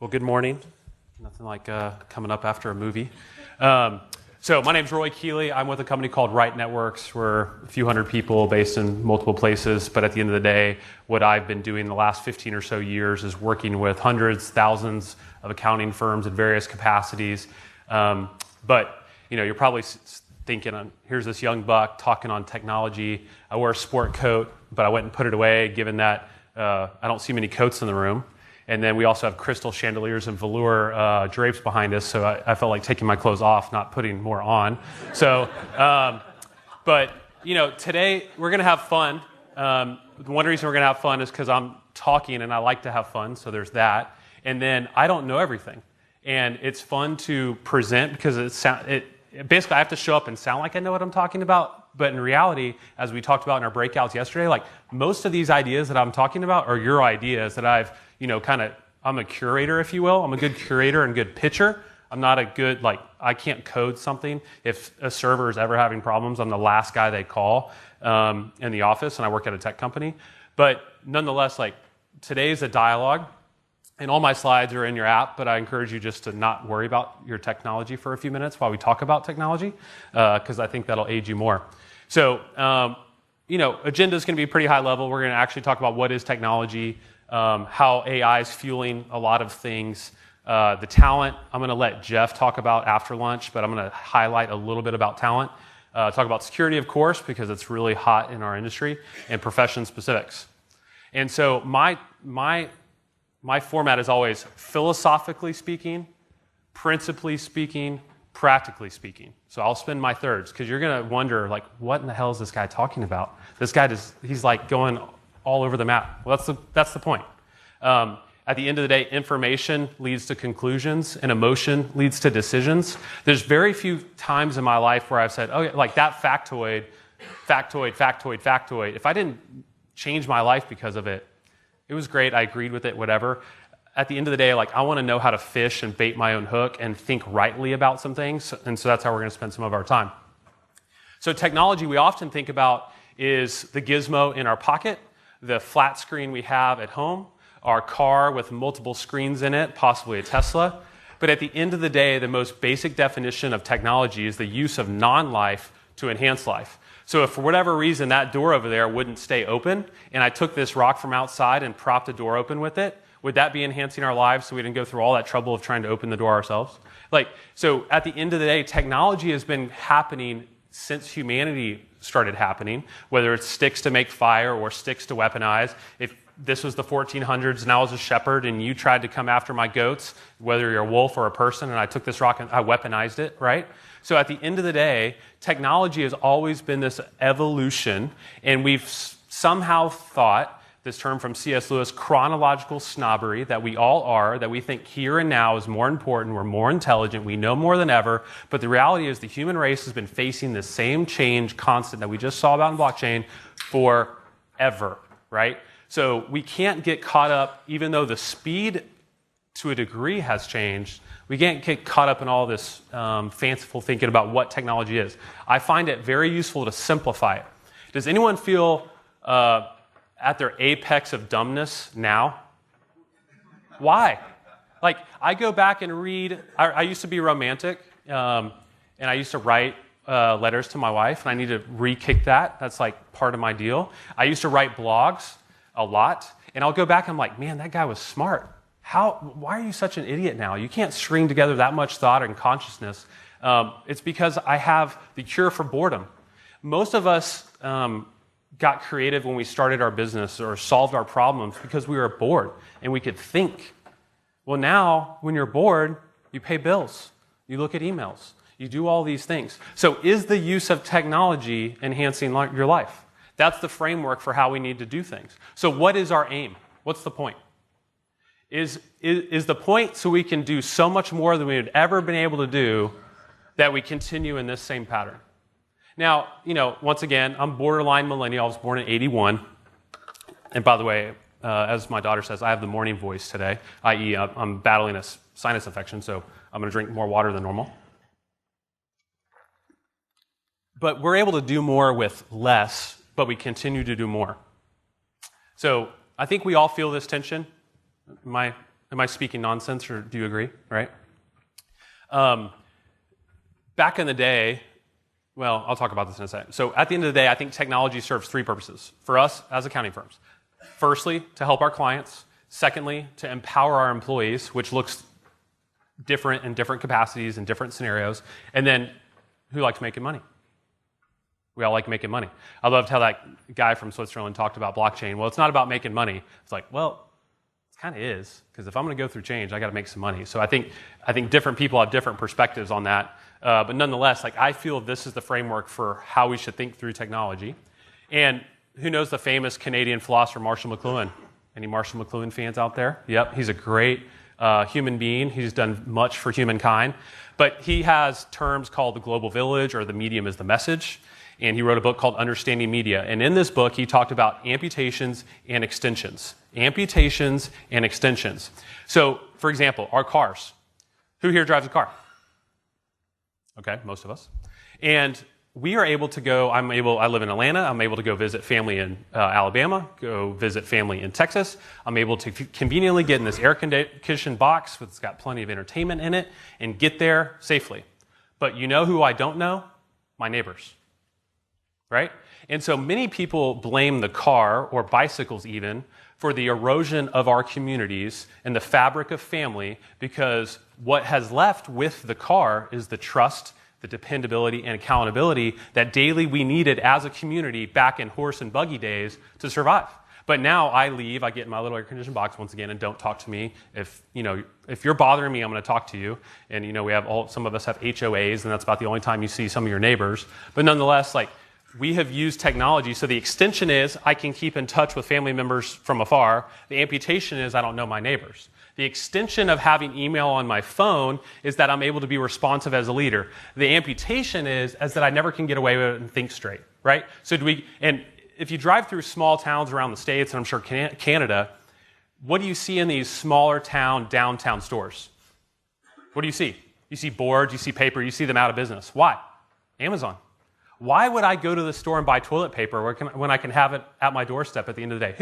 Well, good morning. Nothing like coming up after a movie. So my name's Roy Keeley. I'm with a company called Right Networks. We're a few hundred people based in multiple places, but at the end of the day, what I've been doing the last 15 or so years is working with hundreds, thousands of accounting firms in various capacities. But you're probably thinking, here's this young buck talking on technology. I wear a sport coat, but I went and put it away, given that I don't see many coats in the room. And then we also have crystal chandeliers and velour drapes behind us, so I felt like taking my clothes off, not putting more on. So, but today we're going to have fun. One reason we're going to have fun is because I'm talking and I like to have fun, so there's that. And then I don't know everything, and it's fun to present because basically I have to show up and sound like I know what I'm talking about. But in reality, as we talked about in our breakouts yesterday, like most of these ideas that I'm talking about are your ideas that I've I'm a curator, if you will. I'm a good curator and good pitcher. I'm not a good, I can't code something. If a server is ever having problems, I'm the last guy they call in the office, and I work at a tech company. But nonetheless, today's a dialogue, and all my slides are in your app, but I encourage you just to not worry about your technology for a few minutes while we talk about technology, because I think that'll aid you more. So, agenda is going to be pretty high level. We're going to actually talk about what is technology, how AI is fueling a lot of things. The talent, I'm going to let Jeff talk about after lunch, but I'm going to highlight a little bit about talent. Talk about security, of course, because it's really hot in our industry, and profession specifics. And so my format is always philosophically speaking, principally speaking, practically speaking. So I'll spend my thirds, because you're going to wonder, what in the hell is this guy talking about? This guy, he's going all over the map. Well, that's the point. At the end of the day, information leads to conclusions, and emotion leads to decisions. There's very few times in my life where I've said, oh, that factoid. If I didn't change my life because of it, it was great, I agreed with it, whatever. At the end of the day, I want to know how to fish and bait my own hook and think rightly about some things, and so that's how we're going to spend some of our time. So technology we often think about is the gizmo in our pocket, the flat screen we have at home, our car with multiple screens in it, possibly a Tesla. But at the end of the day, the most basic definition of technology is the use of non-life to enhance life. So if for whatever reason that door over there wouldn't stay open, and I took this rock from outside and propped the door open with it, would that be enhancing our lives so we didn't go through all that trouble of trying to open the door ourselves? So at the end of the day, technology has been happening since humanity started happening, whether it's sticks to make fire or sticks to weaponize. If this was the 1400s and I was a shepherd and you tried to come after my goats, whether you're a wolf or a person, and I took this rock and I weaponized it, right? So at the end of the day, technology has always been this evolution, and we've somehow thought, this term from C.S. Lewis, chronological snobbery, that we all are, that we think here and now is more important, we're more intelligent, we know more than ever, but the reality is the human race has been facing the same change constant that we just saw about in blockchain forever, right? So we can't get caught up, even though the speed to a degree has changed, we can't get caught up in all this fanciful thinking about what technology is. I find it very useful to simplify it. Does anyone feel at their apex of dumbness now? Why? I go back and read, I used to be romantic, and I used to write letters to my wife, and I need to re-kick that. That's part of my deal. I used to write blogs a lot, and I'll go back and I'm like, man, that guy was smart. Why are you such an idiot now? You can't string together that much thought and consciousness. It's because I have the cure for boredom. Most of us got creative when we started our business or solved our problems because we were bored and we could think. Well, now, when you're bored, you pay bills, you look at emails, you do all these things. So is the use of technology enhancing your life? That's the framework for how we need to do things. So what is our aim? What's the point? Is the point so we can do so much more than we've ever been able to do that we continue in this same pattern? Now, once again, I'm borderline millennial. I was born in 81. And by the way, as my daughter says, I have the morning voice today, i.e. I'm battling a sinus infection, so I'm going to drink more water than normal. But we're able to do more with less, but we continue to do more. So I think we all feel this tension. Am I Am I speaking nonsense, or do you agree? Right? Back in the day, well, I'll talk about this in a second. So at the end of the day, I think technology serves three purposes for us as accounting firms. Firstly, to help our clients. Secondly, to empower our employees, which looks different in different capacities and different scenarios. And then, who likes making money? We all like making money. I loved how that guy from Switzerland talked about blockchain. Well, it's not about making money. It's like, well, it kind of is, because if I'm going to go through change, I got to make some money. So I think different people have different perspectives on that. But nonetheless, like, I feel this is the framework for how we should think through technology. And who knows the famous Canadian philosopher Marshall McLuhan? Any Marshall McLuhan fans out there? Yep, he's a great human being. He's done much for humankind. But he has terms called the global village, or the medium is the message. And he wrote a book called Understanding Media. And in this book, he talked about amputations and extensions. Amputations and extensions. So, for example, our cars. Who here drives a car? Okay, most of us. And we are able to go, I live in Atlanta, I'm able to go visit family in Alabama, go visit family in Texas. I'm able to conveniently get in this air-conditioned box that's got plenty of entertainment in it and get there safely. But you know who I don't know? My neighbors. Right? And so many people blame the car, or bicycles even, for the erosion of our communities and the fabric of family, because what has left with the car is the trust, the dependability, and accountability that daily we needed as a community back in horse and buggy days to survive. But now I leave, I get in my little air-conditioned box once again, and don't talk to me. If you're bothering me, I'm going to talk to you. And we have some of us have HOAs, and that's about the only time you see some of your neighbors. But nonetheless, we have used technology, so the extension is I can keep in touch with family members from afar. The amputation is I don't know my neighbors. The extension of having email on my phone is that I'm able to be responsive as a leader. The amputation is that I never can get away with it and think straight, right? And if you drive through small towns around the States, and I'm sure Canada, what do you see in these smaller town, downtown stores? What do you see? You see boards, you see paper, you see them out of business. Why? Amazon. Why would I go to the store and buy toilet paper when I can have it at my doorstep at the end of the day?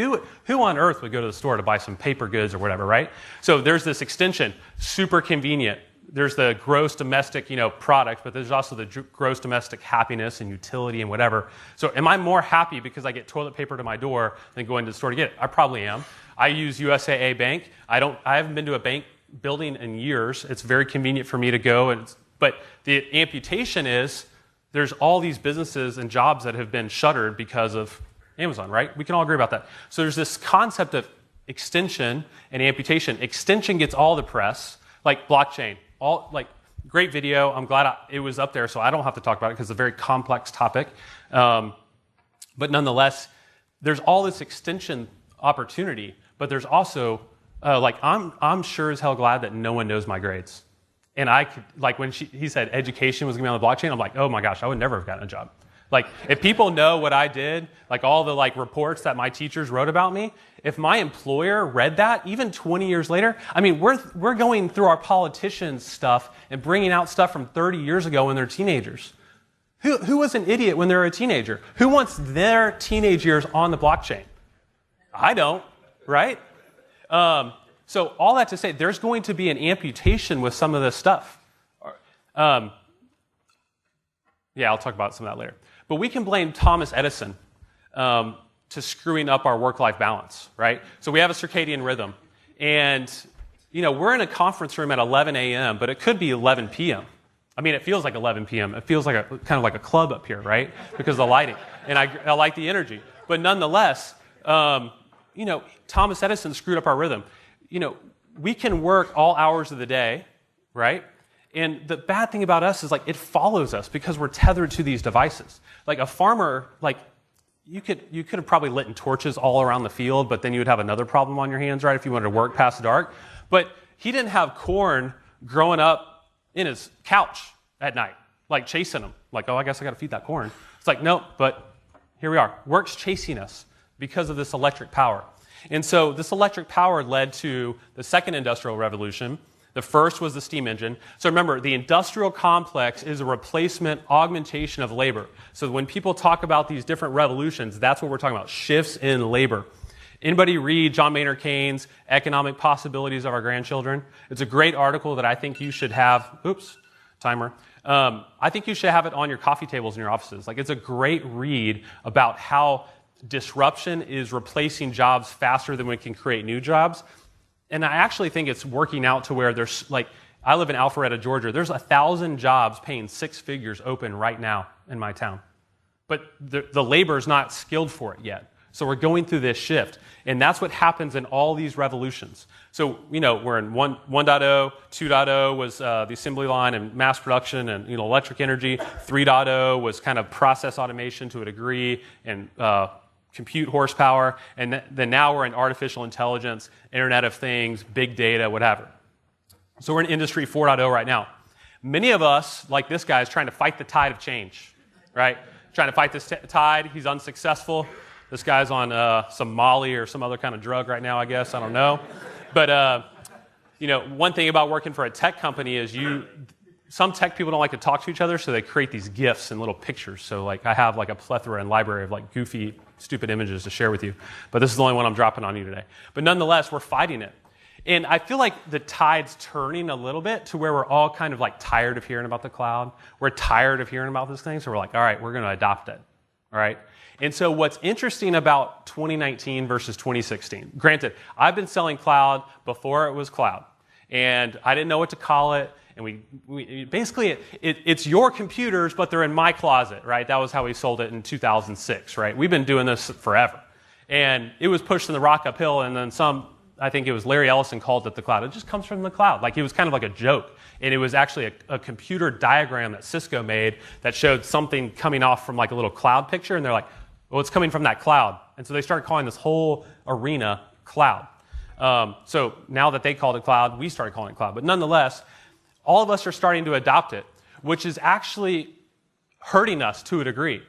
Who on earth would go to the store to buy some paper goods or whatever, right? So there's this extension, super convenient. There's the gross domestic, product, but there's also the gross domestic happiness and utility and whatever. So am I more happy because I get toilet paper to my door than going to the store to get it? I probably am. I use USAA Bank. I haven't been to a bank building in years. It's very convenient for me to go. But the amputation is, there's all these businesses and jobs that have been shuttered because of Amazon, right? We can all agree about that. So there's this concept of extension and amputation. Extension gets all the press, like blockchain. Great video. I'm glad it was up there, so I don't have to talk about it because it's a very complex topic. But nonetheless, there's all this extension opportunity, but there's also, I'm sure as hell glad that no one knows my grades. And I could, when he said education was going to be on the blockchain, I'm like, oh my gosh, I would never have gotten a job. If people know what I did, all the reports that my teachers wrote about me, if my employer read that, even 20 years later, we're going through our politicians' stuff and bringing out stuff from 30 years ago when they're teenagers. Who was an idiot when they were a teenager? Who wants their teenage years on the blockchain? I don't, right? So all that to say, there's going to be an amputation with some of this stuff. I'll talk about some of that later. But we can blame Thomas Edison to screwing up our work-life balance, right? So we have a circadian rhythm. And, we're in a conference room at 11 a.m., but it could be 11 p.m. It feels like 11 p.m. It feels like kind of like a club up here, right? Because of the lighting. And I like the energy. But nonetheless, Thomas Edison screwed up our rhythm. We can work all hours of the day, right? And the bad thing about us is it follows us because we're tethered to these devices. A farmer, you could have probably lit torches all around the field, but then you would have another problem on your hands, right? If you wanted to work past dark. But he didn't have corn growing up in his couch at night, chasing him. I guess I got to feed that corn. It's no, but here we are. Work's chasing us because of this electric power. And so this electric power led to the second industrial revolution. The first was the steam engine. So remember, the industrial complex is a replacement, augmentation of labor. So when people talk about these different revolutions, that's what we're talking about, shifts in labor. Anybody read John Maynard Keynes' Economic Possibilities of Our Grandchildren? It's a great article that I think you should have. Oops, timer. I think you should have it on your coffee tables in your offices. Like, it's a great read about how disruption is replacing jobs faster than we can create new jobs. And I actually think it's working out to where there's, like, I live in Alpharetta, Georgia. There's 1,000 jobs paying 6 figures open right now in my town. But the labor is not skilled for it yet. So we're going through this shift. And that's what happens in all these revolutions. So, we're in 1.0, 2.0 was the assembly line and mass production and, electric energy. 3.0 was kind of process automation to a degree and compute horsepower. And then now we're in artificial intelligence, Internet of Things, big data, whatever. So we're in Industry 4.0 right now. Many of us, like this guy, is trying to fight the tide of change, right? Trying to fight this tide. He's unsuccessful. This guy's on some Molly or some other kind of drug right now, I guess. I don't know. But, one thing about working for a tech company is some tech people don't like to talk to each other, so they create these GIFs and little pictures. So, like, I have, like, a plethora and library of, like, goofy, stupid images to share with you. But this is the only one I'm dropping on you today. But nonetheless, we're fighting it. And I feel like the tide's turning a little bit to where we're all kind of, like, tired of hearing about the cloud. We're tired of hearing about this thing, so we're like, all right, we're going to adopt it, all right? And so what's interesting about 2019 versus 2016, granted, I've been selling cloud before it was cloud, and I didn't know what to call it, and we basically, it's your computers, but they're in my closet, right? That was how we sold it in 2006, right? We've been doing this forever. And it was pushing the rock uphill, and then I think it was Larry Ellison called it the cloud. It just comes from the cloud. Like, it was kind of like a joke. And it was actually a computer diagram that Cisco made that showed something coming off from, like, a little cloud picture, and they're like, well, it's coming from that cloud. And so they started calling this whole arena cloud. So now that they called it cloud, we started calling it cloud. But nonetheless, all of us are starting to adopt it, which is actually hurting us to a degree.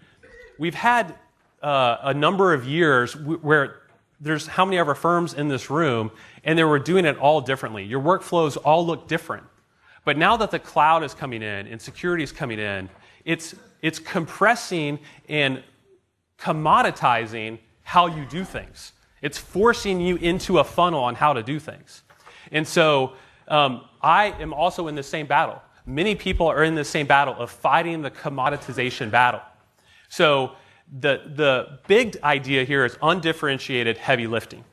We've had a number of years where there's how many of our firms in this room, and they were doing it all differently. Your workflows all look different. But now that the cloud is coming in and security is coming in, it's compressing and commoditizing how you do things. It's forcing you into a funnel on how to do things. And so I am also in the same battle. Many people are in the same battle of fighting the commoditization battle. So the big idea here is undifferentiated heavy lifting.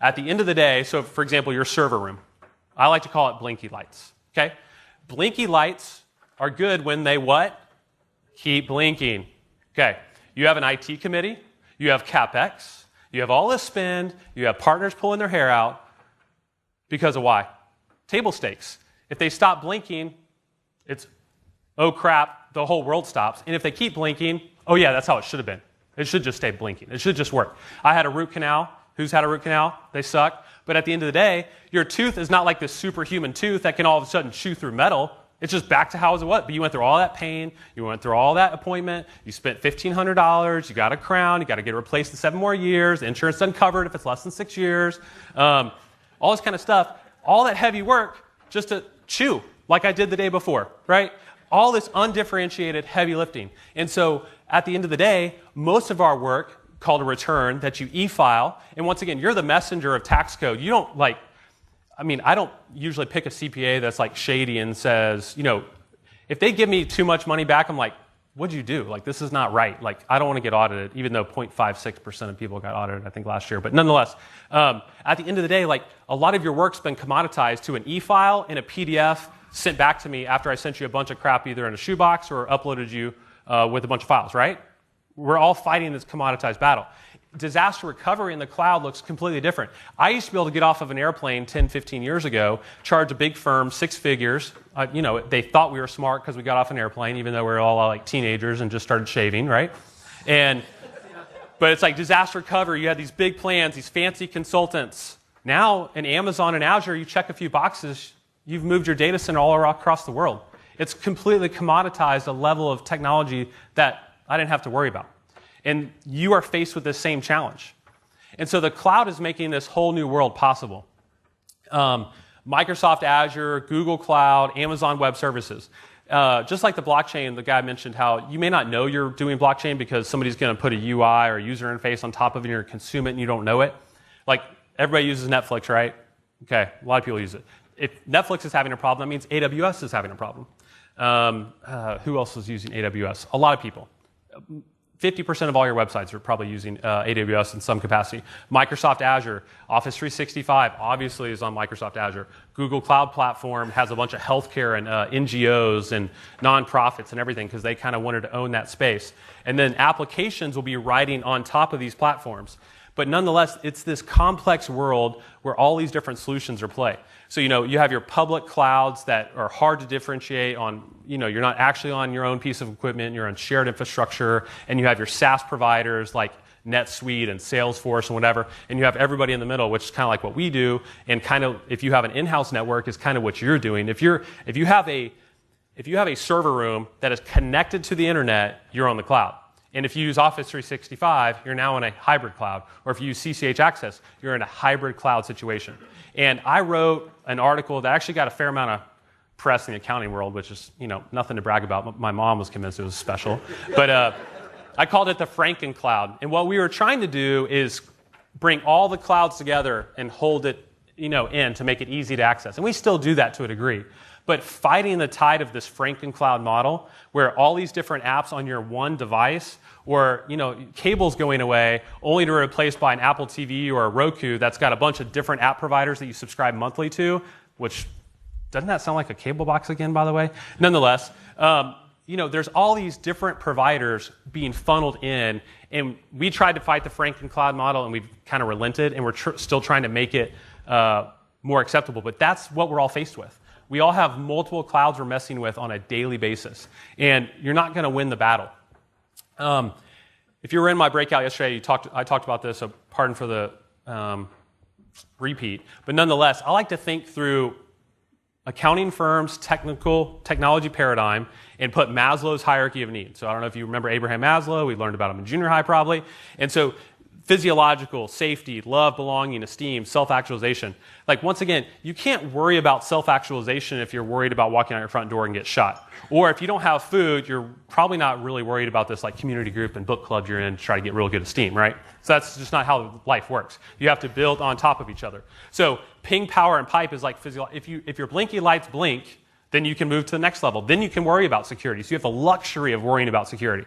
At the end of the day, so for example, your server room, I like to call it blinky lights. Okay? Blinky lights are good when they what? Keep blinking. Okay. You have an IT committee, you have CapEx, you have all this spend, you have partners pulling their hair out because of why? Table stakes. If they stop blinking, it's, oh crap, the whole world stops. And if they keep blinking, oh yeah, that's how it should have been. It should just stay blinking. It should just work. I had a root canal. Who's had a root canal? They suck. But at the end of the day, your tooth is not like this superhuman tooth that can all of a sudden chew through metal. It's just back to how it was. But you went through all that pain. You went through all that appointment. You spent $1,500. You got a crown. You got to get it replaced in 7 more years. The insurance doesn't cover it if it's less than 6 years. All this kind of stuff. All that heavy work just to chew like I did the day before, right? All this undifferentiated heavy lifting. And so at the end of the day, most of our work, called a return, that you e-file, and once again, you're the messenger of tax code. You don't I don't usually pick a CPA that's like shady and says, if they give me too much money back, I'm like, what'd you do? Like, this is not right. Like, I don't want to get audited, even though 0.56% of people got audited, I think, last year. But nonetheless, at the end of the day, like, a lot of your work's been commoditized to an e-file and a PDF sent back to me after I sent you a bunch of crap either in a shoebox or uploaded you with a bunch of files, right? We're all fighting this commoditized battle. Disaster recovery in the cloud looks completely different. I used to be able to get off of an airplane 10, 15 years ago, charge a big firm 6 figures. They thought we were smart because we got off an airplane, even though we were all like teenagers and just started shaving, right? But it's like disaster recovery. You had these big plans, these fancy consultants. Now, in Amazon and Azure, you check a few boxes, you've moved your data center all across the world. It's completely commoditized a level of technology that I didn't have to worry about. And you are faced with this same challenge. And so the cloud is making this whole new world possible. Microsoft Azure, Google Cloud, Amazon Web Services. Just like the blockchain, the guy mentioned how you may not know you're doing blockchain because somebody's going to put a UI or a user interface on top of it and you're going to consume it and you don't know it. Like, everybody uses Netflix, right? Okay, a lot of people use it. If Netflix is having a problem, that means AWS is having a problem. Who else is using AWS? A lot of people. 50% of all your websites are probably using AWS in some capacity. Microsoft Azure, Office 365 obviously is on Microsoft Azure. Google Cloud Platform has a bunch of healthcare and NGOs and nonprofits and everything because they kind of wanted to own that space. And then applications will be riding on top of these platforms. But nonetheless, it's this complex world where all these different solutions are play. So, you have your public clouds that are hard to differentiate on, you're not actually on your own piece of equipment, you're on shared infrastructure, and you have your SaaS providers like NetSuite and Salesforce and whatever, and you have everybody in the middle, which is kind of like what we do, and kind of, if you have an in-house network, is kind of what you're doing. If you have a server room that is connected to the internet, you're on the cloud. And if you use Office 365, you're now in a hybrid cloud. Or if you use CCH Access, you're in a hybrid cloud situation. And I wrote an article that actually got a fair amount of press in the accounting world, which is, nothing to brag about. My mom was convinced it was special. But I called it the Franken Cloud. And what we were trying to do is bring all the clouds together and hold it, in to make it easy to access. And we still do that to a degree. But fighting the tide of this Franken Cloud model, where all these different apps on your one device, or cables going away, only to be replaced by an Apple TV or a Roku that's got a bunch of different app providers that you subscribe monthly to, which doesn't that sound like a cable box again, by the way? Nonetheless, there's all these different providers being funneled in, and we tried to fight the Franken Cloud model, and we've kind of relented, and we're still trying to make it more acceptable. But that's what we're all faced with. We all have multiple clouds we're messing with on a daily basis, and you're not going to win the battle. If you were in my breakout yesterday, I talked about this, so pardon for the repeat. But nonetheless, I like to think through accounting firms' technology paradigm and put Maslow's hierarchy of needs. So I don't know if you remember Abraham Maslow. We learned about him in junior high probably. And so physiological, safety, love, belonging, esteem, self-actualization. Like, once again, you can't worry about self-actualization if you're worried about walking out your front door and get shot. Or if you don't have food, you're probably not really worried about this like community group and book club you're in to try to get real good esteem, right? So that's just not how life works. You have to build on top of each other. So ping, power, and pipe is like physiological. If your blinky lights blink, then you can move to the next level. Then you can worry about security. So you have the luxury of worrying about security.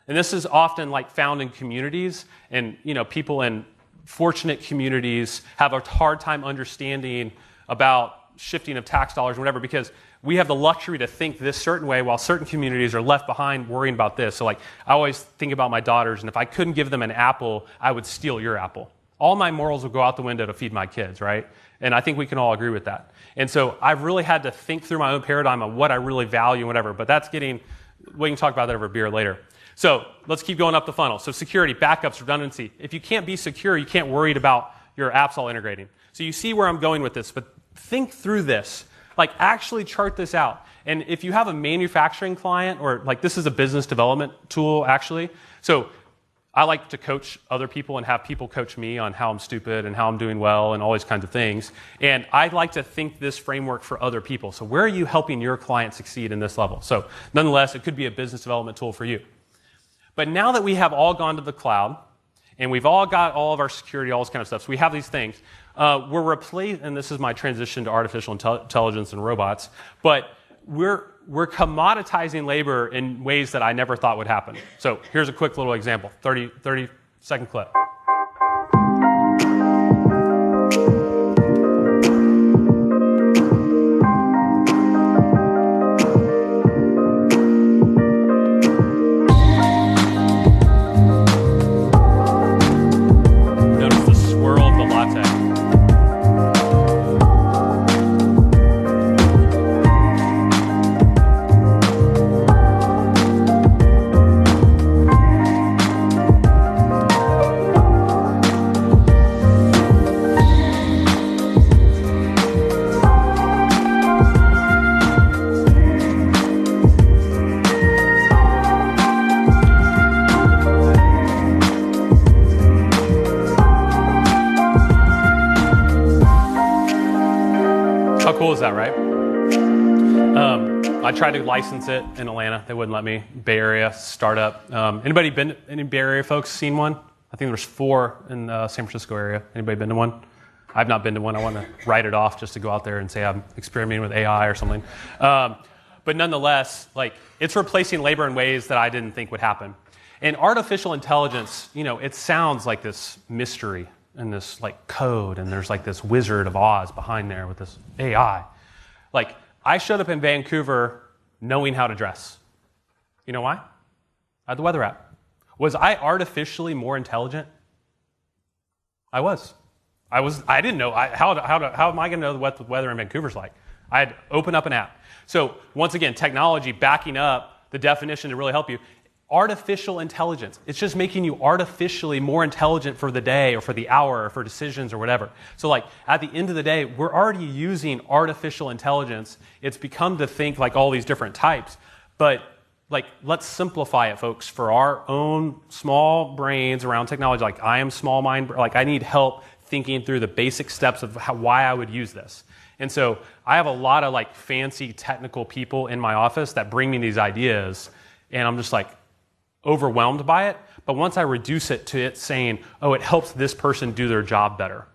And this is often like found in communities, and people in fortunate communities have a hard time understanding about shifting of tax dollars or whatever, because we have the luxury to think this certain way while certain communities are left behind worrying about this. So I always think about my daughters, and if I couldn't give them an apple, I would steal your apple. All my morals would go out the window to feed my kids, right? And I think we can all agree with that. And so I've really had to think through my own paradigm of what I really value and whatever, but we can talk about that over beer later. So let's keep going up the funnel. So security, backups, redundancy. If you can't be secure, you can't worry about your apps all integrating. So you see where I'm going with this, but think through this. Actually chart this out. And if you have a manufacturing client, or this is a business development tool, actually. So I like to coach other people and have people coach me on how I'm stupid and how I'm doing well and all these kinds of things. And I like to think this framework for other people. So where are you helping your client succeed in this level? So nonetheless, it could be a business development tool for you. But now that we have all gone to the cloud, and we've all got all of our security, all this kind of stuff, so we have these things, we're replacing, and this is my transition to artificial intelligence and robots, but we're commoditizing labor in ways that I never thought would happen. So here's a quick little example, 30-second clip. Cool is that, right? I tried to license it in Atlanta. They wouldn't let me. Bay Area startup. Any Bay Area folks seen one? I think there's 4 in the San Francisco area. Anybody been to one? I've not been to one. I want to write it off just to go out there and say I'm experimenting with AI or something. But nonetheless, like, it's replacing labor in ways that I didn't think would happen. And artificial intelligence, it sounds like this mystery and this like code, and there's like this Wizard of Oz behind there with this AI. Like, I showed up in Vancouver knowing how to dress. You know why? I had the weather app. Was I artificially more intelligent? I was. I didn't know. How am I going to know what the weather in Vancouver's like? I had to open up an app. So once again, technology backing up the definition to really help you. Artificial intelligence. It's just making you artificially more intelligent for the day or for the hour or for decisions or whatever. So like at the end of the day, we're already using artificial intelligence. It's become to think like all these different types. But like, let's simplify it, folks, for our own small brains around technology. Like, I am small mind, like I need help thinking through the basic steps of why I would use this. And so I have a lot of like fancy technical people in my office that bring me these ideas, and I'm just like overwhelmed by it. But once I reduce it to it saying, oh, it helps this person do their job better.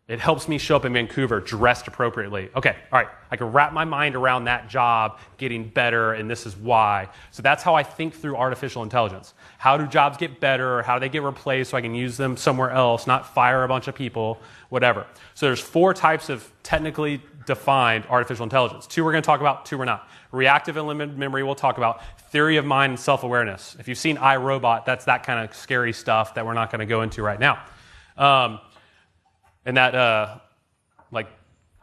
It helps me show up in Vancouver dressed appropriately. Okay, all right, I can wrap my mind around that job getting better, and this is why. So that's how I think through artificial intelligence. How do jobs get better? How do they get replaced so I can use them somewhere else, not fire a bunch of people, whatever. So there's 4 types of technically defined artificial intelligence. 2 we're going to talk about, 2 we're not. Reactive and limited memory we'll talk about. Theory of mind and self-awareness. If you've seen iRobot, that's that kind of scary stuff that we're not going to go into right now. And that, like,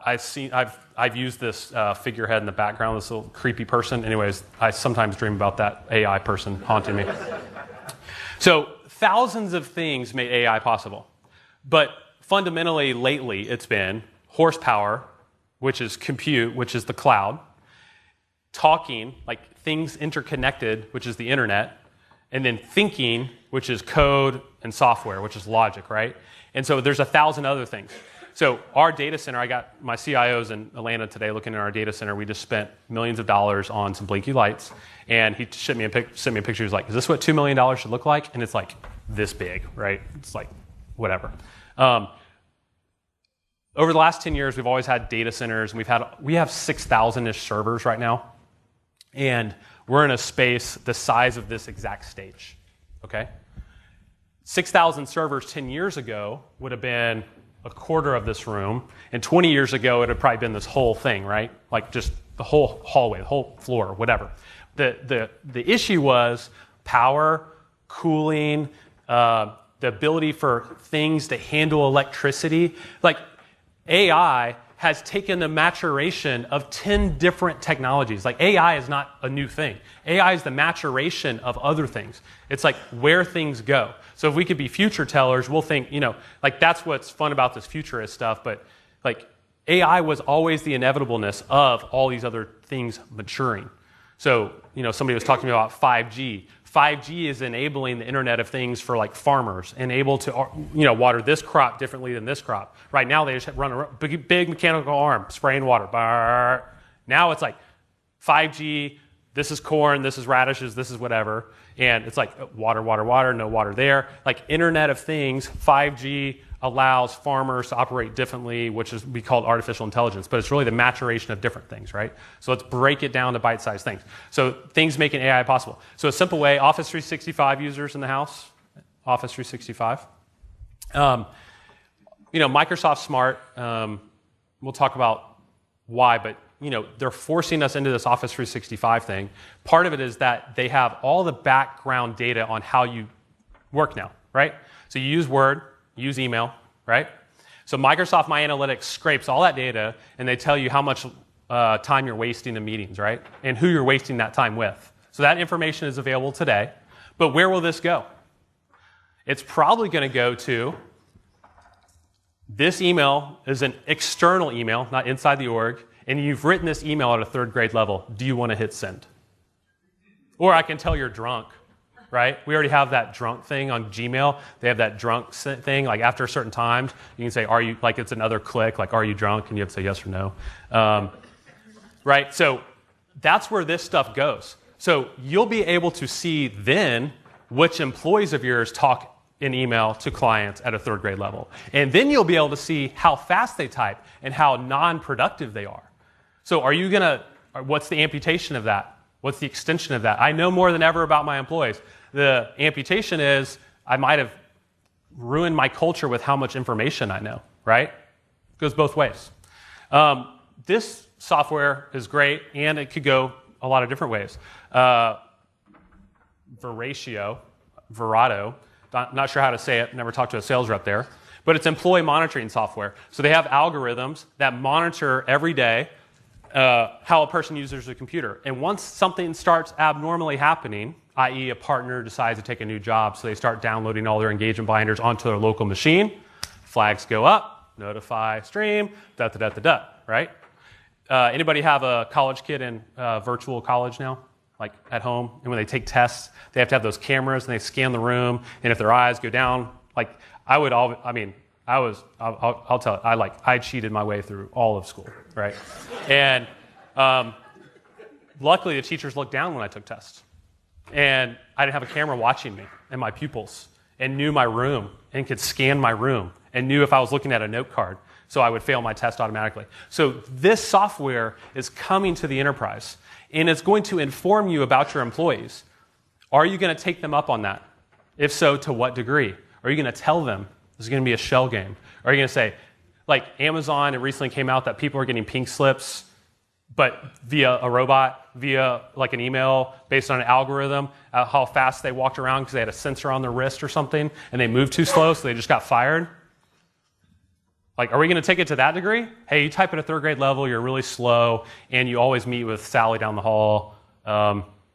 I've used this figurehead in the background, this little creepy person. Anyways, I sometimes dream about that AI person haunting me. So thousands of things made AI possible. But fundamentally, lately, it's been horsepower, which is compute, which is the cloud, talking, like things interconnected, which is the internet, and then thinking, which is code and software, which is logic, right? And so there's 1,000 other things. So our data center, I got my CIOs in Atlanta today looking at our data center. We just spent millions of dollars on some blinky lights. And he sent me a picture. He was like, is this what $2 million should look like? And it's like this big, right? It's like whatever. Over the last 10 years, we've always had data centers. And we have 6,000-ish servers right now. And we're in a space the size of this exact stage, okay? 6,000 servers 10 years ago would have been a quarter of this room, and 20 years ago it would have probably been this whole thing, right? Like just the whole hallway, the whole floor, whatever. The issue was power, cooling, the ability for things to handle electricity. Like AI has taken the maturation of 10 different technologies. Like AI is not a new thing. AI is the maturation of other things. It's like where things go. So if we could be future tellers, we'll think, like that's what's fun about this futurist stuff, but like AI was always the inevitableness of all these other things maturing. So, somebody was talking about 5G. 5G is enabling the Internet of Things for like farmers and able to, water this crop differently than this crop. Right now they just run a big mechanical arm spraying water. Now it's like 5G, this is corn, this is radishes, this is whatever. And it's like water, no water there. Like Internet of Things, 5G allows farmers to operate differently, which is we call artificial intelligence, but it's really the maturation of different things, right? So let's break it down to bite-sized things. So things making AI possible. So a simple way, Office 365 users in the house, Office 365. Microsoft Smart, we'll talk about why, but they're forcing us into this Office 365 thing. Part of it is that they have all the background data on how you work now, right? So you use Word, use email, right? So Microsoft My Analytics scrapes all that data, and they tell you how much time you're wasting in meetings, right? And who you're wasting that time with. So that information is available today. But where will this go? It's probably going to go to this email is an external email, not inside the org, and you've written this email at a 3rd grade level. Do you want to hit send? Or I can tell you're drunk. Right? We already have that drunk thing on Gmail. They have that drunk thing. Like after certain times, you can say, "Are you?" Like it's another click. Like, "Are you drunk?" And you have to say yes or no. Right? So that's where this stuff goes. So you'll be able to see then which employees of yours talk in email to clients at a third grade level. And then you'll be able to see how fast they type and how non-productive they are. So what's the amputation of that? What's the extension of that? I know more than ever about my employees. The amputation is I might have ruined my culture with how much information I know, right? It goes both ways. This software is great, and it could go a lot of different ways. Verato, not sure how to say it, never talked to a sales rep there, but it's employee monitoring software. So they have algorithms that monitor every day how a person uses their computer. And once something starts abnormally happening, i.e. a partner decides to take a new job, so they start downloading all their engagement binders onto their local machine, flags go up, notify, stream, da-da-da-da-da, right? Anybody have a college kid in virtual college now? Like at home? And when they take tests, they have to have those cameras and they scan the room, and if their eyes go down, like I'll tell you, I cheated my way through all of school, right? And luckily the teachers looked down when I took tests. And I didn't have a camera watching me and my pupils, and knew my room and could scan my room and knew if I was looking at a note card, so I would fail my test automatically. So this software is coming to the enterprise, and it's going to inform you about your employees. Are you going to take them up on that? If so, to what degree? Are you going to tell them this is going to be a shell game? Or are you going to say, like Amazon, it recently came out that people are getting pink slips, but via a robot, via like an email based on an algorithm, how fast they walked around because they had a sensor on their wrist or something, and they moved too slow, so they just got fired? Like, are we going to take it to that degree? Hey, you type at a third grade level, you're really slow, and you always meet with Sally down the hall.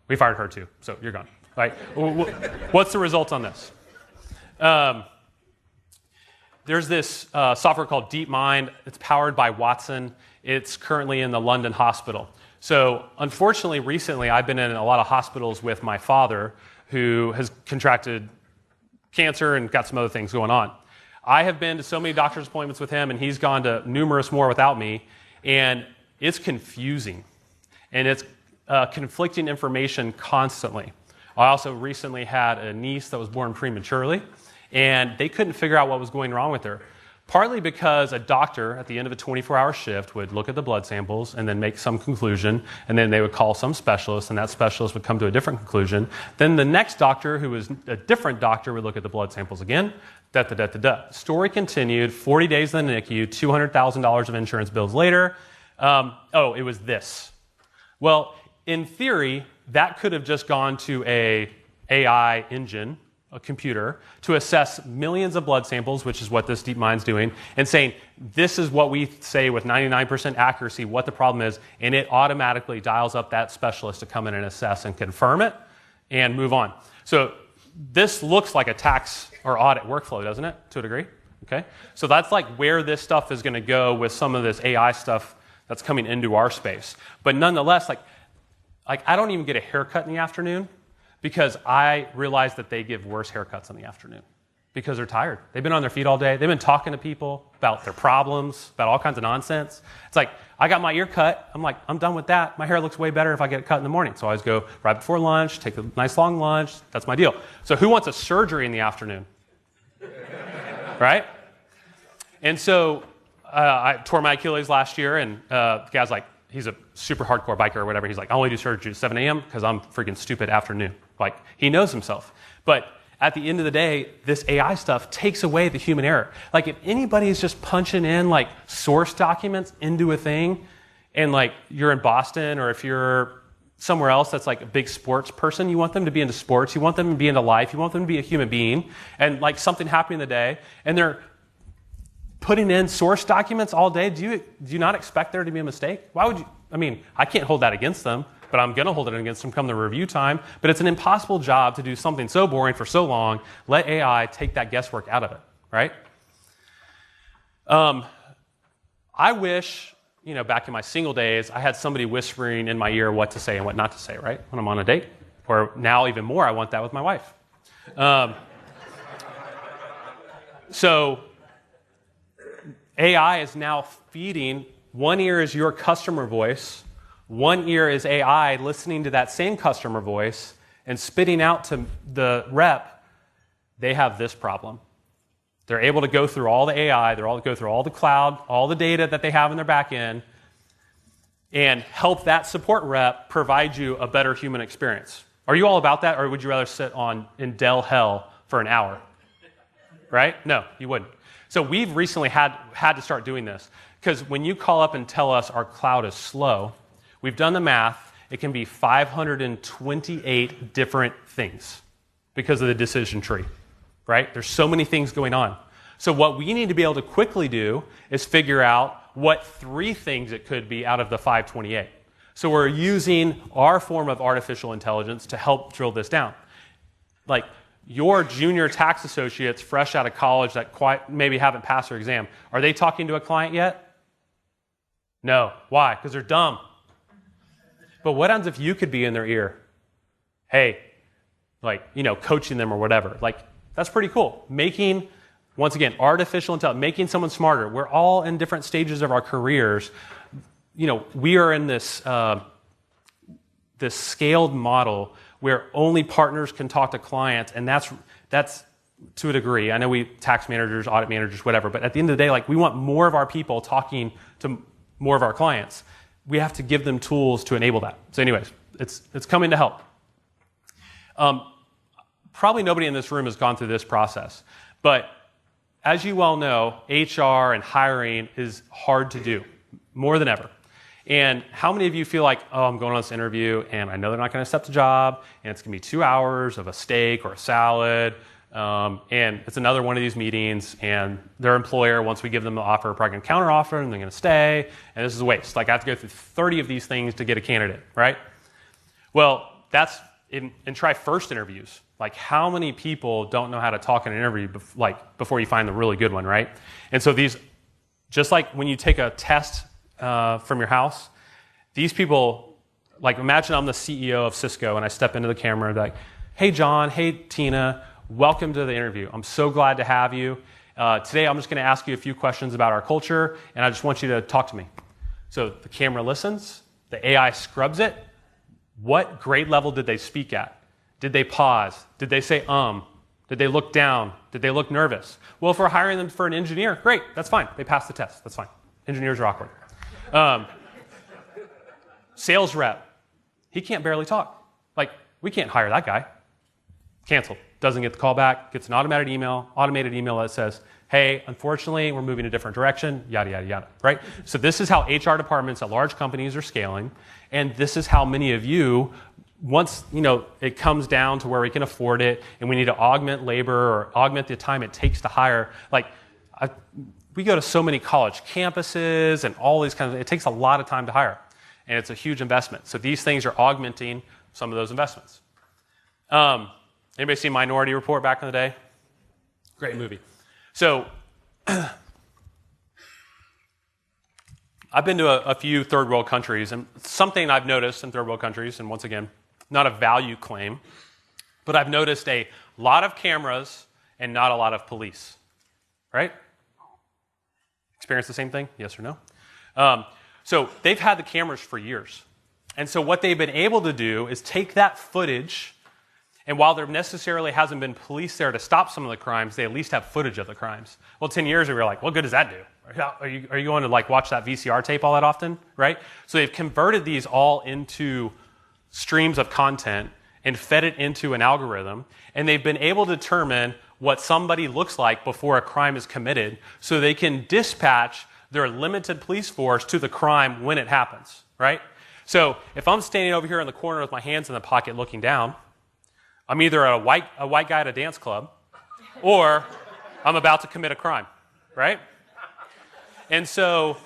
We fired her too, so you're gone. Right? What's the result on this? There's this software called DeepMind. It's powered by Watson. It's currently in the London hospital. So unfortunately, recently, I've been in a lot of hospitals with my father, who has contracted cancer and got some other things going on. I have been to so many doctor's appointments with him, and he's gone to numerous more without me, and it's confusing. And it's conflicting information constantly. I also recently had a niece that was born prematurely, and they couldn't figure out what was going wrong with her. Partly because a doctor at the end of a 24-hour shift would look at the blood samples and then make some conclusion, and then they would call some specialist, and that specialist would come to a different conclusion. Then the next doctor, who was a different doctor, would look at the blood samples again. Da-da-da-da-da. Story continued, 40 days in the NICU, $200,000 of insurance bills later. It was this. Well, in theory, that could have just gone to a AI engine, a computer, to assess millions of blood samples, which is what this DeepMind's doing, and saying, this is what we say with 99% accuracy, what the problem is, and it automatically dials up that specialist to come in and assess and confirm it and move on. So this looks like a tax or audit workflow, doesn't it, to a degree? Okay, so that's like where this stuff is going to go with some of this AI stuff that's coming into our space. But nonetheless, like I don't even get a haircut in the afternoon, because I realize that they give worse haircuts in the afternoon because they're tired. They've been on their feet all day. They've been talking to people about their problems, about all kinds of nonsense. It's like, I got my ear cut. I'm like, I'm done with that. My hair looks way better if I get it cut in the morning. So I always go right before lunch, take a nice long lunch. That's my deal. So who wants a surgery in the afternoon? Right? And so I tore my Achilles last year, and the guy's like, he's a super hardcore biker or whatever. He's like, I only do surgery at 7 a.m. because I'm freaking stupid afternoon. Like, he knows himself. But at the end of the day, this AI stuff takes away the human error. Like, if anybody is just punching in, like, source documents into a thing, and, like, you're in Boston, or if you're somewhere else that's, like, a big sports person, you want them to be into sports, you want them to be into life, you want them to be a human being, and, like, something happened in the day, and they're putting in source documents all day, do you not expect there to be a mistake? Why would you? I mean, I can't hold that against them, but I'm going to hold it against them come the review time. But it's an impossible job to do something so boring for so long. Let AI take that guesswork out of it, right? I wish, back in my single days, I had somebody whispering in my ear what to say and what not to say, right? When I'm on a date. Or now even more, I want that with my wife. So AI is now feeding, one ear is your customer voice, one ear is AI listening to that same customer voice and spitting out to the rep they have this problem. They're able to go through all the AI, they're able to go through all the cloud, all the data that they have in their back end, and help that support rep provide you a better human experience. Are you all about that, or would you rather sit in Dell hell for an hour? Right? No, you wouldn't. So we've recently had to start doing this, because when you call up and tell us our cloud is slow, we've done the math, it can be 528 different things because of the decision tree, right? There's so many things going on. So what we need to be able to quickly do is figure out what 3 things it could be out of the 528. So we're using our form of artificial intelligence to help drill this down. Like your junior tax associates fresh out of college that maybe haven't passed their exam, are they talking to a client yet? No. Why? Because they're dumb. But what happens if you could be in their ear? Hey, coaching them or whatever. That's pretty cool. Making, once again, artificial intelligence, making someone smarter. We're all in different stages of our careers. We are in this scaled model where only partners can talk to clients, and that's to a degree. I know we tax managers, audit managers, whatever, but at the end of the day, we want more of our people talking to more of our clients. We have to give them tools to enable that. So anyways, it's coming to help. Probably nobody in this room has gone through this process, but as you well know, HR and hiring is hard to do, more than ever. And how many of you feel like, oh, I'm going on this interview, and I know they're not going to accept the job, and it's going to be 2 hours of a steak or a salad, and it's another one of these meetings, and their employer, once we give them the offer, probably going to counteroffer, and they're going to stay, and this is a waste. I have to go through 30 of these things to get a candidate, right? Well, that's and try first interviews. How many people don't know how to talk in an interview before you find the really good one, right? And so these, just like when you take a test from your house, these people, imagine I'm the CEO of Cisco and I step into the camera and hey John, hey Tina, welcome to the interview. I'm so glad to have you. Today I'm just going to ask you a few questions about our culture, and I just want you to talk to me. So the camera listens, the AI scrubs it. What grade level did they speak at? Did they pause? Did they say Did they look down? Did they look nervous? Well, if we're hiring them for an engineer, great, that's fine. They passed the test, that's fine. Engineers are awkward. Sales rep, he can't barely talk. We can't hire that guy. Canceled. Doesn't get the call back, gets an automated email that says, hey, unfortunately, we're moving a different direction, yada, yada, yada, right? So this is how HR departments at large companies are scaling, and this is how many of you, once it comes down to where we can afford it and we need to augment labor or augment the time it takes to hire, we go to so many college campuses and all these kinds of, it takes a lot of time to hire, and it's a huge investment. So these things are augmenting some of those investments. Anybody see Minority Report back in the day? Great movie. So I've been to a few third world countries, and something I've noticed in third world countries, and once again, not a value claim, but I've noticed a lot of cameras and not a lot of police, right? Experience the same thing? Yes or no? So they've had the cameras for years. And so what they've been able to do is take that footage, and while there necessarily hasn't been police there to stop some of the crimes, they at least have footage of the crimes. Well, 10 years ago, we were like, what good does that do? Are you going to watch that VCR tape all that often, right? So they've converted these all into streams of content and fed it into an algorithm, and they've been able to determine what somebody looks like before a crime is committed, so they can dispatch their limited police force to the crime when it happens, right? So if I'm standing over here in the corner with my hands in the pocket looking down, I'm either a white guy at a dance club, or I'm about to commit a crime, right? And so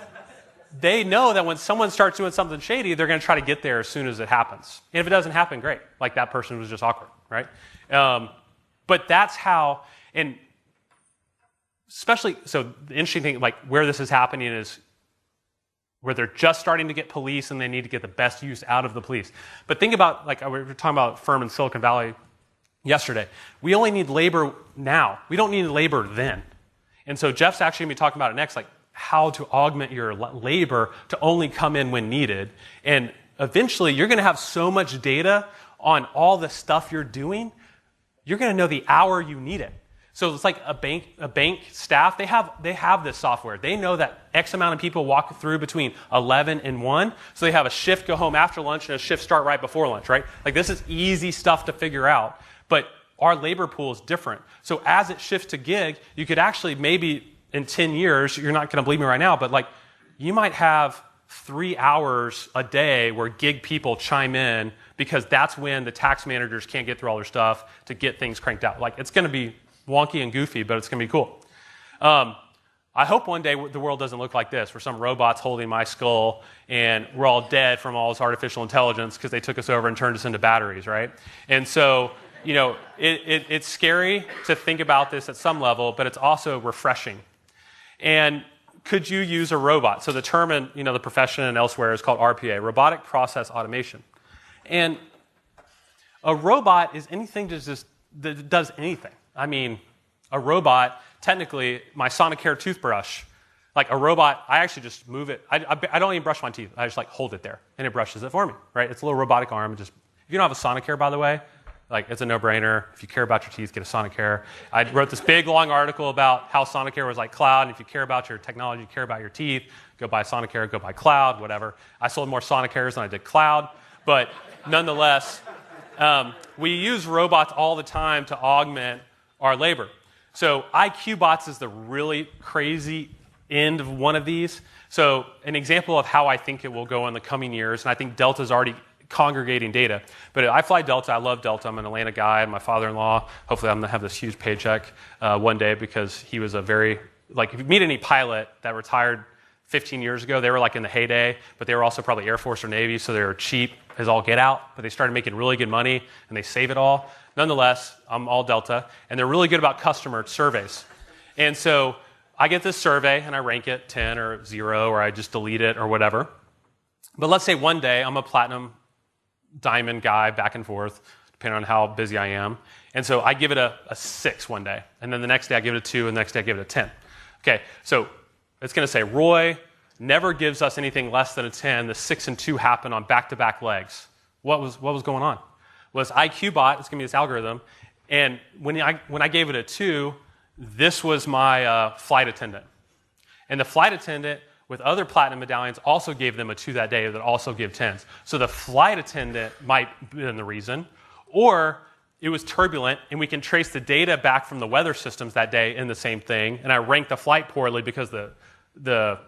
they know that when someone starts doing something shady, they're going to try to get there as soon as it happens. And if it doesn't happen, great. That person was just awkward, right? But that's how, and especially, so the interesting thing, where this is happening is where they're just starting to get police and they need to get the best use out of the police. But think about, we were talking about a firm in Silicon Valley yesterday. We only need labor now. We don't need labor then. And so Jeff's actually going to be talking about it next, how to augment your labor to only come in when needed. And eventually, you're going to have so much data on all the stuff you're doing, you're going to know the hour you need it. So it's like a bank staff, they have this software. They know that X amount of people walk through between 11 and 1, so they have a shift go home after lunch and a shift start right before lunch, right? Like this is easy stuff to figure out, but our labor pool is different. So as it shifts to gig, you could actually maybe in 10 years, you're not going to believe me right now, but like you might have 3 hours a day where gig people chime in because that's when the tax managers can't get through all their stuff to get things cranked out. Like it's going to be wonky and goofy, but it's going to be cool. I hope one day the world doesn't look like this, where some robot's holding my skull and we're all dead from all this artificial intelligence because they took us over and turned us into batteries, right? And so, you know, it's scary to think about this at some level, but it's also refreshing. And could you use a robot? So the term in, you know, the profession and elsewhere is called RPA, robotic process automation. And a robot is anything that does anything. I mean, a robot, technically, my Sonicare toothbrush, like a robot, I actually just move it. I don't even brush my teeth. I just like hold it there, and it brushes it for me, right? It's a little robotic arm. If you don't have a Sonicare, by the way, like it's a no-brainer. If you care about your teeth, get a Sonicare. I wrote this big, long article about how Sonicare was like cloud, and if you care about your technology, you care about your teeth, go buy Sonicare, go buy cloud, whatever. I sold more Sonicares than I did cloud, but nonetheless, we use robots all the time to augment our labor. So IQ bots is the really crazy end of one of these. So an example of how I think it will go in the coming years, and I think Delta's already congregating data. But I fly Delta. I love Delta. I'm an Atlanta guy, and my father-in-law, hopefully I'm going to have this huge paycheck one day because he was a very, like if you meet any pilot that retired 15 years ago, they were like in the heyday, but they were also probably Air Force or Navy, so they were cheap as all get out, but they started making really good money, and they save it all. Nonetheless, I'm all Delta, and they're really good about customer surveys. And so I get this survey, and I rank it 10 or 0, or I just delete it or whatever. But let's say one day I'm a platinum diamond guy back and forth, depending on how busy I am. And so I give it a 6 one day, and then the next day I give it a 2, and the next day I give it a 10. Okay, so it's going to say, Roy never gives us anything less than a 10. The 6 and 2 happen on back-to-back legs. What was going on? Well, this IQ bot, it's going to be this algorithm, and when I gave it a 2, this was my flight attendant. And the flight attendant with other platinum medallions also gave them a 2 that day that also give 10s. So the flight attendant might be the reason, or it was turbulent, and we can trace the data back from the weather systems that day in the same thing, and I ranked the flight poorly because the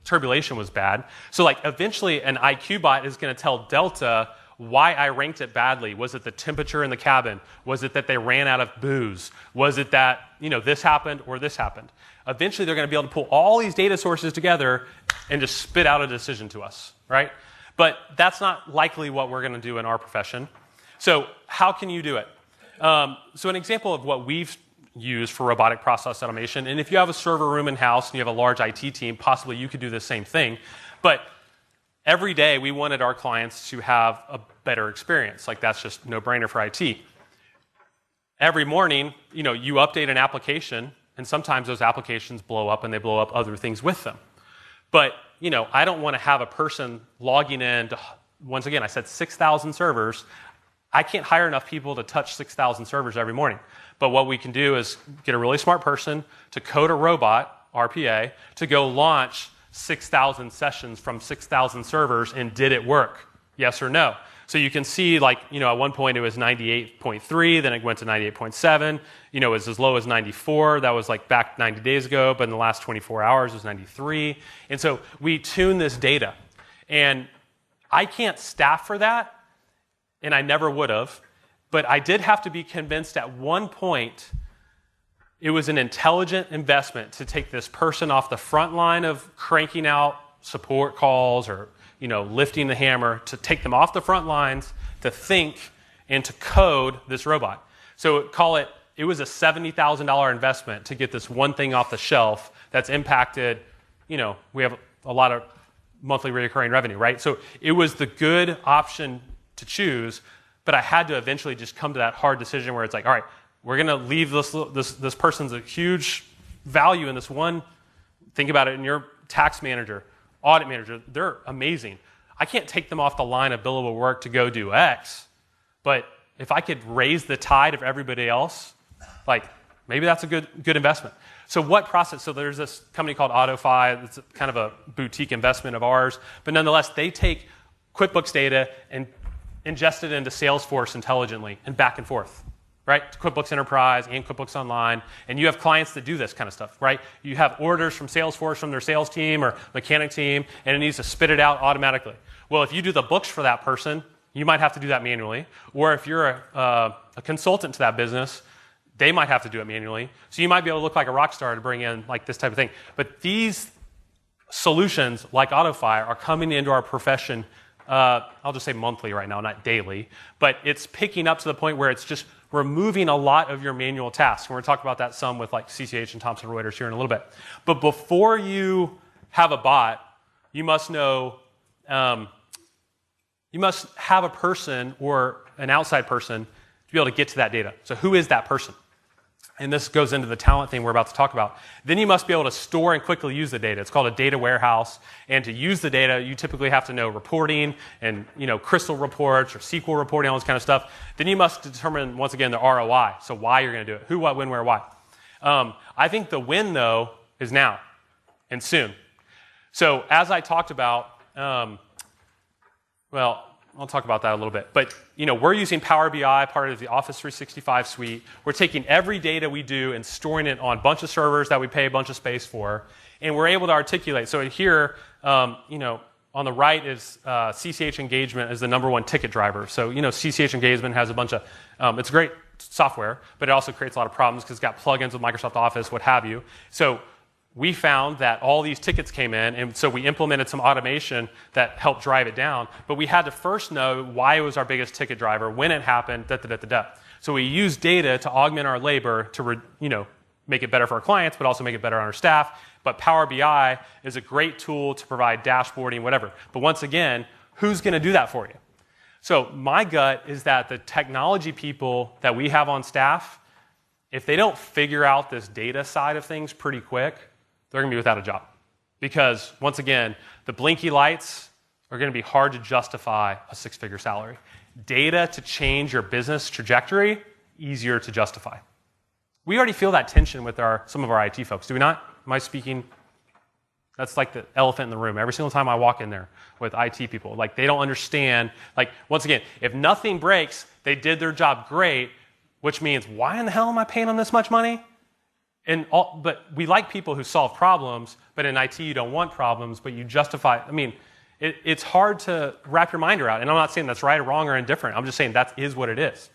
turbulation was bad. So like eventually an IQ bot is going to tell Delta why I ranked it badly. Was it the temperature in the cabin? Was it that they ran out of booze? Was it that, this happened or this happened? Eventually they're going to be able to pull all these data sources together and just spit out a decision to us, right? But that's not likely what we're going to do in our profession. So how can you do it? So an example of what we've used for robotic process automation, and if you have a server room in-house and you have a large IT team, possibly you could do the same thing. But every day we wanted our clients to have a better experience. Like that's just no-brainer for IT. Every morning, you update an application, and sometimes those applications blow up and they blow up other things with them. But, I don't want to have a person logging in to, once again, I said 6,000 servers. I can't hire enough people to touch 6,000 servers every morning. But what we can do is get a really smart person to code a robot, RPA, to go launch 6,000 sessions from 6,000 servers, and did it work? Yes or no? So you can see, at one point it was 98.3, then it went to 98.7. It was as low as 94. That was back 90 days ago, but in the last 24 hours it was 93. And so we tune this data. And I can't staff for that, and I never would have, but I did have to be convinced at one point it was an intelligent investment to take this person off the front line of cranking out support calls or lifting the hammer, to take them off the front lines, to think and to code this robot. So it was a $70,000 investment to get this one thing off the shelf that's impacted, we have a lot of monthly recurring revenue, right? So it was the good option to choose, but I had to eventually just come to that hard decision where it's like, all right, we're going to leave this person's a huge value in this one. Think about it in your tax manager, audit manager. They're amazing. I can't take them off the line of billable work to go do X, but if I could raise the tide of everybody else, maybe that's a good investment. So what process? So there's this company called AutoFi. It's kind of a boutique investment of ours. But nonetheless, they take QuickBooks data and ingest it into Salesforce intelligently and back and forth, right? QuickBooks Enterprise and QuickBooks Online. And you have clients that do this kind of stuff, right? You have orders from Salesforce from their sales team or mechanic team, and it needs to spit it out automatically. Well, if you do the books for that person, you might have to do that manually. Or if you're a consultant to that business, they might have to do it manually. So you might be able to look like a rock star to bring in like this type of thing. But these solutions, like AutoFi, are coming into our profession, I'll just say monthly right now, not daily. But it's picking up to the point where it's just removing a lot of your manual tasks. And we're going to talk about that some with like CCH and Thomson Reuters here in a little bit. But before you have a bot, you must know, you must have a person or an outside person to be able to get to that data. So who is that person? And this goes into the talent thing we're about to talk about. Then you must be able to store and quickly use the data. It's called a data warehouse. And to use the data, you typically have to know reporting and crystal reports or SQL reporting, all this kind of stuff. Then you must determine, once again, the ROI. So why you're going to do it. Who, what, when, where, why. I think the when, though, is now and soon. So as I talked about, well, I'll talk about that a little bit. But we're using Power BI, part of the Office 365 suite. We're taking every data we do and storing it on a bunch of servers that we pay a bunch of space for, and we're able to articulate. So here, on the right is CCH engagement is the #1 ticket driver. So CCH engagement has a bunch of it's great software, but it also creates a lot of problems because it's got plugins with Microsoft Office, what have you. So we found that all these tickets came in, and so we implemented some automation that helped drive it down. But we had to first know why it was our biggest ticket driver, when it happened, da-da-da-da-da. So we used data to augment our labor to make it better for our clients, but also make it better on our staff. But Power BI is a great tool to provide dashboarding, whatever. But once again, who's going to do that for you? So my gut is that the technology people that we have on staff, if they don't figure out this data side of things pretty quick, they're going to be without a job. Because, once again, the blinky lights are going to be hard to justify a 6-figure salary. Data to change your business trajectory, easier to justify. We already feel that tension with some of our IT folks, do we not? Am I speaking? That's like the elephant in the room. Every single time I walk in there with IT people, like they don't understand. Like, once again, if nothing breaks, they did their job great, which means, why in the hell am I paying them this much money? But we like people who solve problems, but in IT you don't want problems, but you justify. I mean, it's hard to wrap your mind around. And I'm not saying that's right or wrong or indifferent. I'm just saying that is what it is.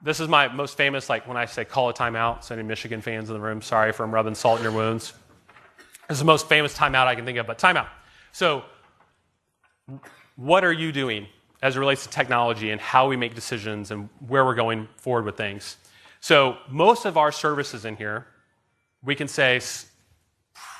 This is my most famous, like when I say call a timeout, so any Michigan fans in the room, sorry if I'm rubbing salt in your wounds. This is the most famous timeout I can think of, but timeout. So what are you doing as it relates to technology and how we make decisions and where we're going forward with things? So most of our services in here, we can say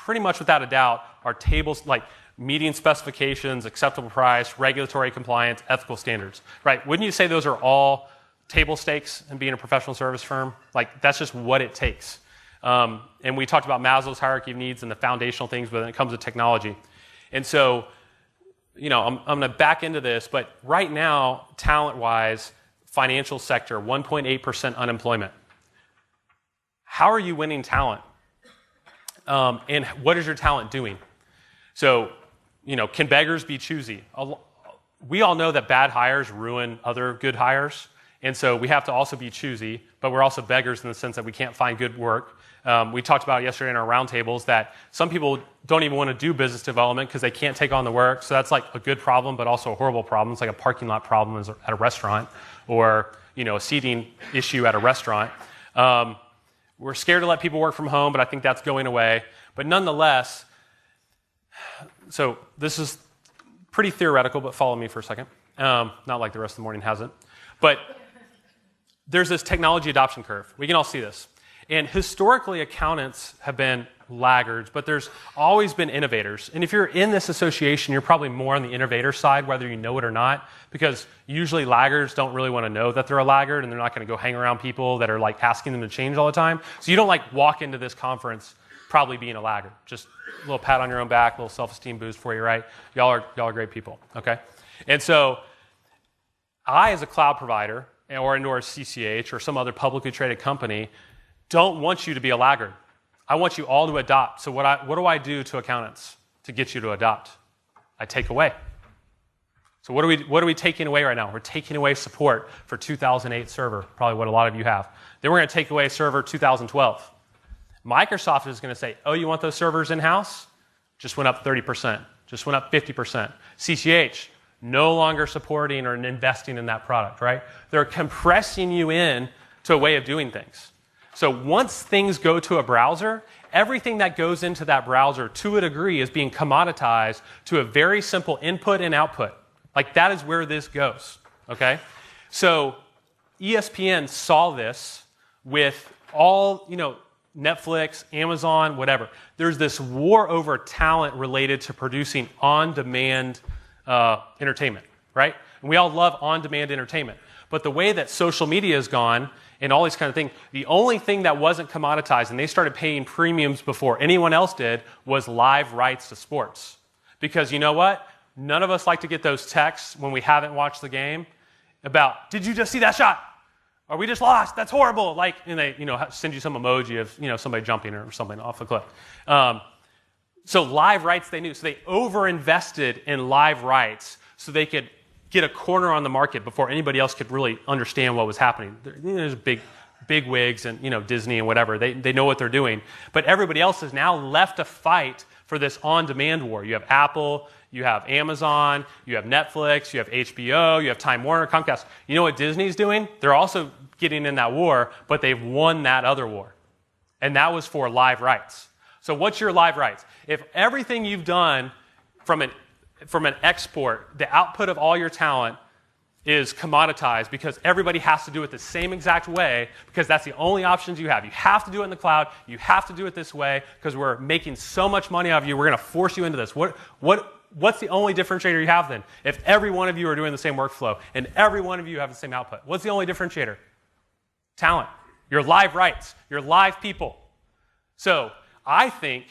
pretty much without a doubt, are tables like meeting specifications, acceptable price, regulatory compliance, ethical standards, right? Wouldn't you say those are all table stakes in being a professional service firm? Like, that's just what it takes. And we talked about Maslow's hierarchy of needs and the foundational things when it comes to technology. And so, I'm going to back into this, but right now, talent-wise, financial sector, 1.8% unemployment. How are you winning talent? And what is your talent doing? So, can beggars be choosy? We all know that bad hires ruin other good hires. And so we have to also be choosy, but we're also beggars in the sense that we can't find good work. We talked about yesterday in our roundtables that some people don't even want to do business development because they can't take on the work. So that's like a good problem, but also a horrible problem. It's like a parking lot problem at a restaurant, or a seating issue at a restaurant. We're scared to let people work from home, but I think that's going away. But nonetheless, so this is pretty theoretical, but follow me for a second. Not like the rest of the morning hasn't. But there's this technology adoption curve. We can all see this. And historically, accountants have been laggards, but there's always been innovators. And if you're in this association, you're probably more on the innovator side, whether you know it or not, because usually laggards don't really want to know that they're a laggard, and they're not going to go hang around people that are like asking them to change all the time. So you don't like walk into this conference probably being a laggard. Just a little pat on your own back, a little self-esteem boost for you, right? Y'all are great people, okay? And so I, as a cloud provider, or CCH or some other publicly traded company don't want you to be a laggard. I want you all to adopt. So what do I do to accountants to get you to adopt? I take away. So what are we taking away right now? We're taking away support for 2008 server, probably what a lot of you have. Then we're going to take away server 2012. Microsoft is going to say, oh, you want those servers in-house? Just went up 30%. Just went up 50%. CCH, no longer supporting or investing in that product, right? They're compressing you in to a way of doing things. So once things go to a browser, everything that goes into that browser, to a degree, is being commoditized to a very simple input and output. Like, that is where this goes, okay? So ESPN saw this with all, Netflix, Amazon, whatever. There's this war over talent related to producing on-demand entertainment, right? And we all love on-demand entertainment. But the way that social media has gone and all these kind of things, the only thing that wasn't commoditized, and they started paying premiums before anyone else did, was live rights to sports. Because you know what? None of us like to get those texts when we haven't watched the game about, did you just see that shot? Or we just lost, that's horrible. And they, send you some emoji of, somebody jumping or something off a cliff. So live rights they knew. So they over-invested in live rights so they could get a corner on the market before anybody else could really understand what was happening. There's big wigs and, Disney and whatever. They know what they're doing. But everybody else is now left to fight for this on-demand war. You have Apple, you have Amazon, you have Netflix, you have HBO, you have Time Warner, Comcast. You know what Disney's doing? They're also getting in that war, but they've won that other war. And that was for live rights. So what's your live rights? If everything you've done from an export, the output of all your talent is commoditized because everybody has to do it the same exact way because that's the only options you have. You have to do it in the cloud. You have to do it this way because we're making so much money out of you. We're going to force you into this. What's the only differentiator you have then? If every one of you are doing the same workflow and every one of you have the same output, what's the only differentiator? Talent. Your live rights. Your live people. So I think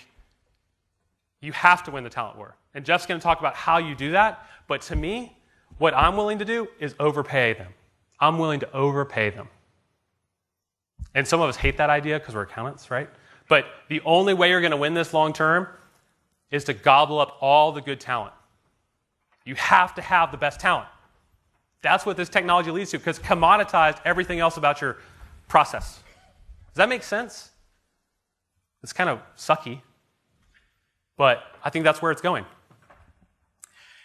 you have to win the talent war. And Jeff's going to talk about how you do that. But to me, what I'm willing to do is overpay them. I'm willing to overpay them. And some of us hate that idea because we're accountants, right? But the only way you're going to win this long term is to gobble up all the good talent. You have to have the best talent. That's what this technology leads to because commoditized everything else about your process. Does that make sense? It's kind of sucky, but I think that's where it's going.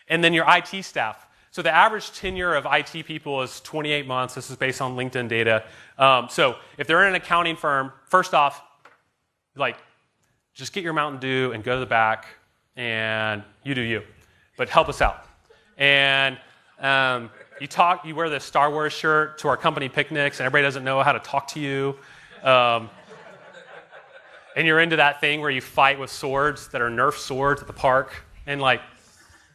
And then your IT staff. So the average tenure of IT people is 28 months. This is based on LinkedIn data. So if they're in an accounting firm, first off, just get your Mountain Dew and go to the back, and you do you. But help us out. And you wear this Star Wars shirt to our company picnics, and everybody doesn't know how to talk to you. And you're into that thing where you fight with swords that are Nerf swords at the park, and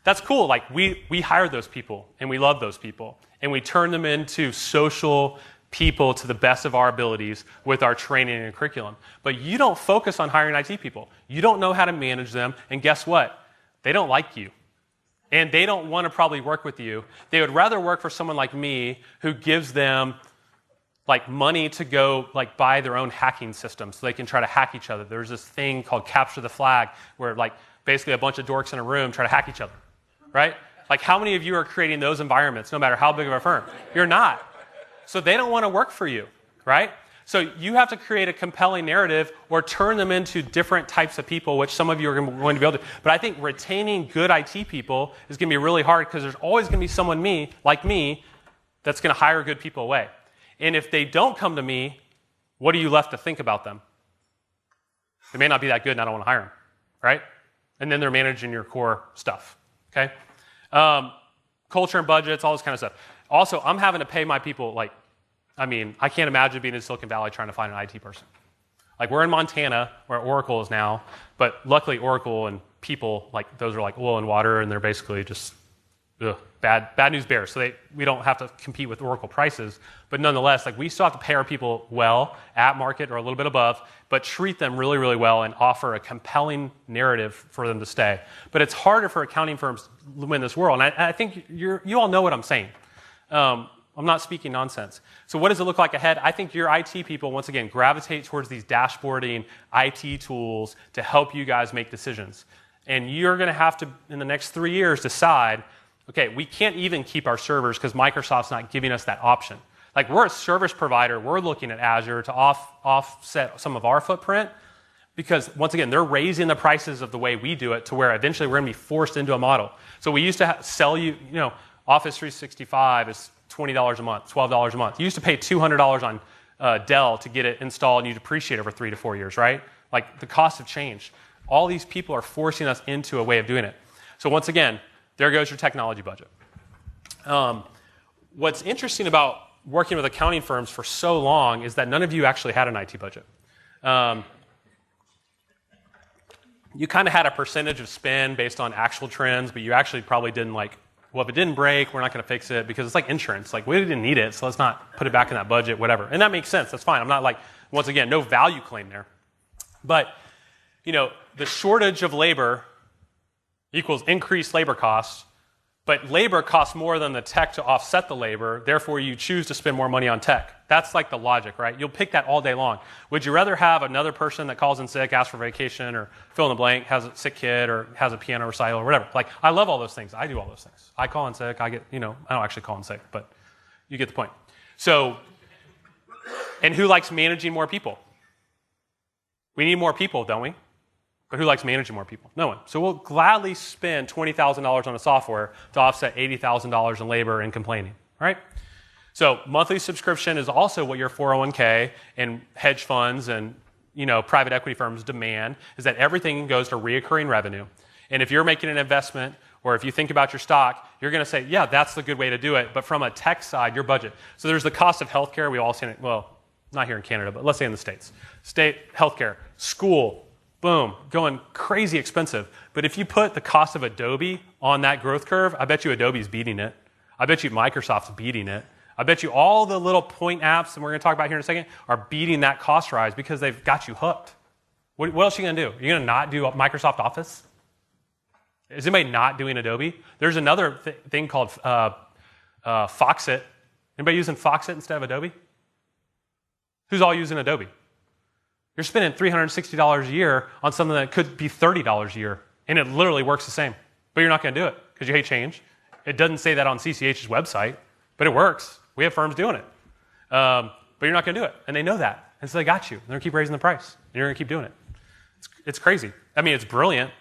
that's cool. We hire those people, and we love those people, and we turn them into social people to the best of our abilities with our training and curriculum. But you don't focus on hiring IT people. You don't know how to manage them, and guess what? They don't like you, and they don't want to probably work with you. They would rather work for someone like me who gives them money to go buy their own hacking system so they can try to hack each other. There's this thing called capture the flag where basically a bunch of dorks in a room try to hack each other. Right? How many of you are creating those environments, no matter how big of a firm? You're not. So they don't want to work for you, right? So you have to create a compelling narrative or turn them into different types of people, which some of you are going to be able to. But I think retaining good IT people is going to be really hard because there's always going to be someone like me that's going to hire good people away. And if they don't come to me, what are you left to think about them? They may not be that good and I don't want to hire them, right? And then they're managing your core stuff. Okay? Culture and budgets, all this kind of stuff. Also, I'm having to pay my people, I can't imagine being in Silicon Valley trying to find an IT person. We're in Montana, where Oracle is now, but luckily Oracle and people, those are oil and water, and they're basically just bad news bears. So we don't have to compete with Oracle prices, but nonetheless, we still have to pay our people well, at market or a little bit above, but treat them really, really well and offer a compelling narrative for them to stay. But it's harder for accounting firms to win this world, and I think you all know what I'm saying. I'm not speaking nonsense. So what does it look like ahead? I think your IT people, once again, gravitate towards these dashboarding IT tools to help you guys make decisions. And you're going to have to, in the next 3 years, decide, okay, we can't even keep our servers because Microsoft's not giving us that option. Like, we're a service provider. We're looking at Azure to offset some of our footprint because, once again, they're raising the prices of the way we do it to where eventually we're going to be forced into a model. So we used to sell you, Office 365 is $20 a month, $12 a month. You used to pay $200 on Dell to get it installed, and you depreciate over 3 to 4 years, right? Like, the costs have changed. All these people are forcing us into a way of doing it. So once again, there goes your technology budget. What's interesting about working with accounting firms for so long is that none of you actually had an IT budget. You kind of had a percentage of spend based on actual trends, but you actually probably didn't well, if it didn't break, we're not going to fix it because it's like insurance. Like, we didn't need it, so let's not put it back in that budget, whatever. And that makes sense. That's fine. I'm not once again, no value claim there. But, the shortage of labor equals increased labor costs, but labor costs more than the tech to offset the labor, therefore you choose to spend more money on tech. That's like the logic, right? You'll pick that all day long. Would you rather have another person that calls in sick, asks for vacation, or fill in the blank, has a sick kid, or has a piano recital, or whatever? Like, I love all those things. I do all those things. I call in sick, I don't actually call in sick, but you get the point. So, and who likes managing more people? We need more people, don't we? But who likes managing more people? No one. So we'll gladly spend $20,000 on a software to offset $80,000 in labor and complaining, right? So monthly subscription is also what your 401k and hedge funds and private equity firms demand, is that everything goes to reoccurring revenue. And if you're making an investment or if you think about your stock, you're going to say, yeah, that's the good way to do it. But from a tech side, your budget. So there's the cost of healthcare. We've all seen it. Well, not here in Canada, but let's say in the States. State healthcare, school, boom, going crazy expensive. But if you put the cost of Adobe on that growth curve, I bet you Adobe's beating it. I bet you Microsoft's beating it. I bet you all the little point apps, and we're going to talk about here in a second, are beating that cost rise because they've got you hooked. What else are you going to do? You're going to not do Microsoft Office? Is anybody not doing Adobe? There's another thing called Foxit. Anybody using Foxit instead of Adobe? Who's all using Adobe? You're spending $360 a year on something that could be $30 a year, and it literally works the same. But you're not going to do it because you hate change. It doesn't say that on CCH's website, but it works. We have firms doing it. But you're not going to do it, and they know that. And so they got you. They're going to keep raising the price, and you're going to keep doing it. It's crazy. I mean, it's brilliant.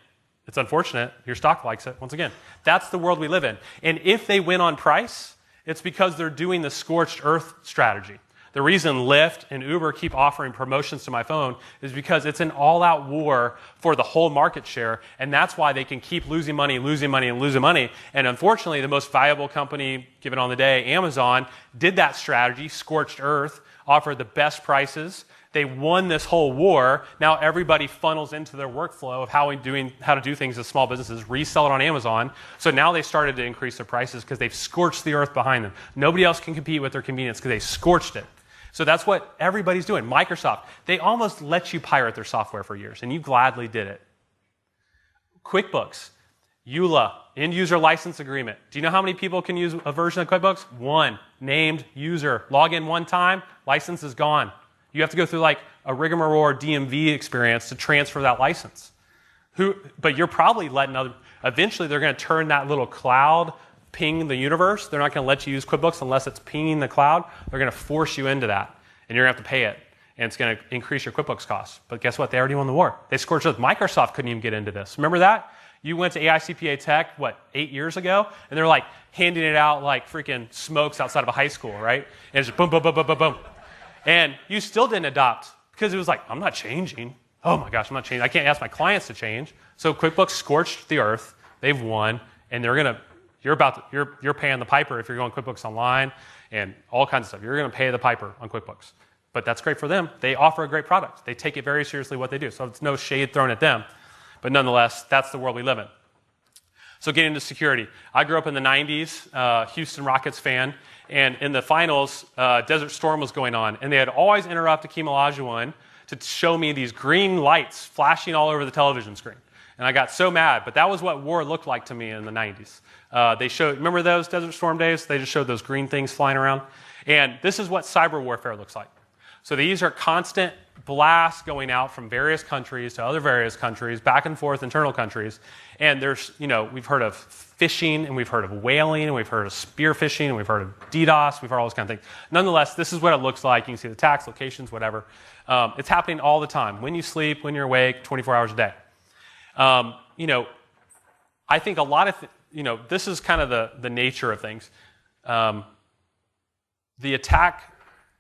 It's unfortunate. Your stock likes it. Once again, that's the world we live in. And if they win on price, it's because they're doing the scorched earth strategy. The reason Lyft and Uber keep offering promotions to my phone is because it's an all-out war for the whole market share, and that's why they can keep losing money, and losing money. And unfortunately, the most valuable company given on the day, Amazon, did that strategy, scorched earth, offered the best prices. They won this whole war. Now everybody funnels into their workflow of how to do things as small businesses, resell it on Amazon. So now they started to increase their prices because they've scorched the earth behind them. Nobody else can compete with their convenience because they scorched it. So that's what everybody's doing. Microsoft, they almost let you pirate their software for years, and you gladly did it. QuickBooks, EULA, End User License Agreement. Do you know how many people can use a version of QuickBooks? One, named user. Log in one time, license is gone. You have to go through like a rigmarole or DMV experience to transfer that license. But you're probably eventually they're going to turn that little cloud ping the universe. They're not going to let you use QuickBooks unless it's pinging the cloud. They're going to force you into that, and you're going to have to pay it, and it's going to increase your QuickBooks costs. But guess what? They already won the war. They scorched us. Microsoft couldn't even get into this. Remember that? You went to AICPA Tech, 8 years ago? And they're like handing it out like freaking smokes outside of a high school, right? And it's just boom, boom, boom, boom, boom, boom. And you still didn't adopt because it was like, I'm not changing. Oh my gosh, I'm not changing. I can't ask my clients to change. So QuickBooks scorched the earth. They've won, and they're going to You're paying the piper if you're going QuickBooks Online and all kinds of stuff. You're going to pay the piper on QuickBooks. But that's great for them. They offer a great product. They take it very seriously what they do. So it's no shade thrown at them. But nonetheless, that's the world we live in. So getting into security. I grew up in the 90s, Houston Rockets fan. And in the finals, Desert Storm was going on. And they had always interrupted Hakeem Olajuwon to show me these green lights flashing all over the television screen. And I got so mad, but that was what war looked like to me in the 90s. They showed, remember those Desert Storm days? They just showed those green things flying around. And this is what cyber warfare looks like. So these are constant blasts going out from various countries to other various countries, back and forth, internal countries. And there's, we've heard of phishing, and we've heard of whaling, and we've heard of spear phishing, and we've heard of DDoS, we've heard all those kind of things. Nonetheless, this is what it looks like. You can see the attacks, locations, whatever. It's happening all the time. When you sleep, when you're awake, 24 hours a day. I think a lot of, this is kind of the nature of things. The attack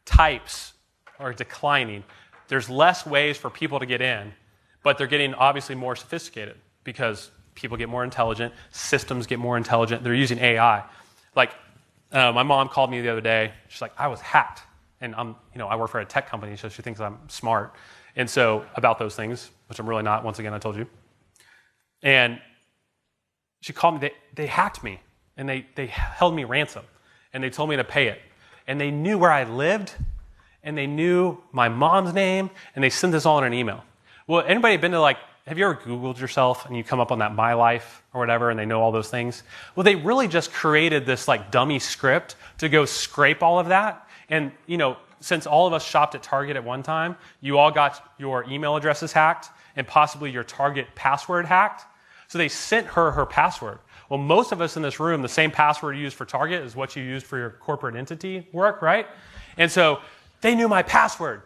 types are declining. There's less ways for people to get in, but they're getting obviously more sophisticated because people get more intelligent, systems get more intelligent. They're using AI. Like, my mom called me the other day. She's like, I was hacked. And I work for a tech company, so she thinks I'm smart. And so about those things, which I'm really not, once again, I told you. And she called me, they hacked me, and they held me ransom, and they told me to pay it. And they knew where I lived, and they knew my mom's name, and they sent this all in an email. Well, anybody been to have you ever Googled yourself and you come up on that My Life or whatever, and they know all those things? Well, they really just created this dummy script to go scrape all of that. And, since all of us shopped at Target at one time, you all got your email addresses hacked and possibly your Target password hacked. So they sent her password. Well, most of us in this room, the same password you used for Target is what you used for your corporate entity work, right? And so they knew my password.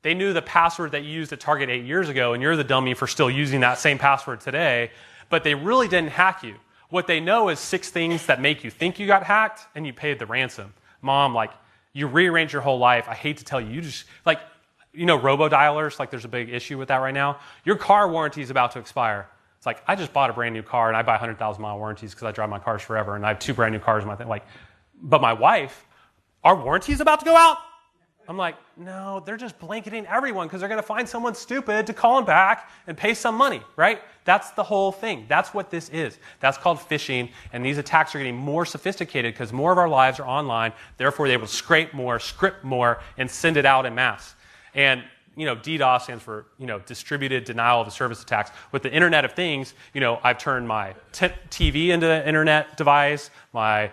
They knew the password that you used at Target 8 years ago, and you're the dummy for still using that same password today, but they really didn't hack you. What they know is 6 things that make you think you got hacked, and you paid the ransom. Mom, you rearrange your whole life. I hate to tell you, you just, robo-dialers, there's a big issue with that right now. Your car warranty is about to expire. It's I just bought a brand new car, and I buy 100,000-mile warranties because I drive my cars forever, and I have 2 brand new cars in my thing. But my wife, our warranty is about to go out. I'm no, they're just blanketing everyone because they're going to find someone stupid to call them back and pay some money, right? That's the whole thing. That's what this is. That's called phishing, and these attacks are getting more sophisticated because more of our lives are online. Therefore, they're able to scrape more, script more, and send it out en masse. And DDoS stands for distributed denial of service attacks. With the Internet of Things, I've turned my TV into an internet device. I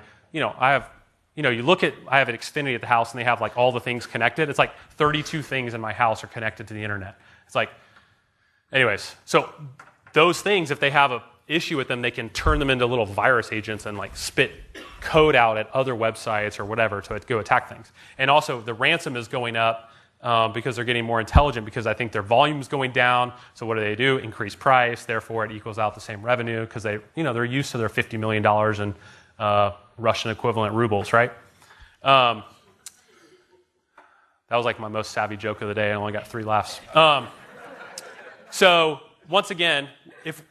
have. I have an Xfinity at the house, and they have all the things connected. It's 32 things in my house are connected to the internet. It's anyways. So those things, if they have an issue with them, they can turn them into little virus agents and spit code out at other websites or whatever to go attack things. And also the ransom is going up because they're getting more intelligent because I think their volume is going down. So what do? Increase price. Therefore, it equals out the same revenue because they're used to their $50 million in Russian equivalent rubles, right? That was my most savvy joke of the day. I only got 3 laughs. So once again, if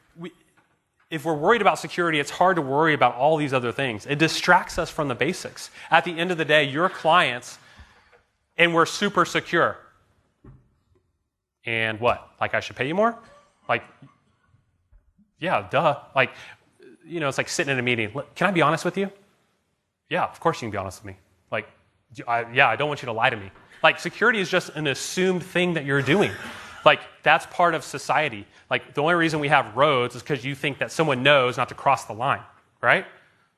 we're worried about security, it's hard to worry about all these other things. It distracts us from the basics. At the end of the day, you're clients, and we're super secure. And what? I should pay you more? Yeah, duh. It's sitting in a meeting. Can I be honest with you? Yeah, of course you can be honest with me. I don't want you to lie to me. Security is just an assumed thing that you're doing. That's part of society. The only reason we have roads is because you think that someone knows not to cross the line, right?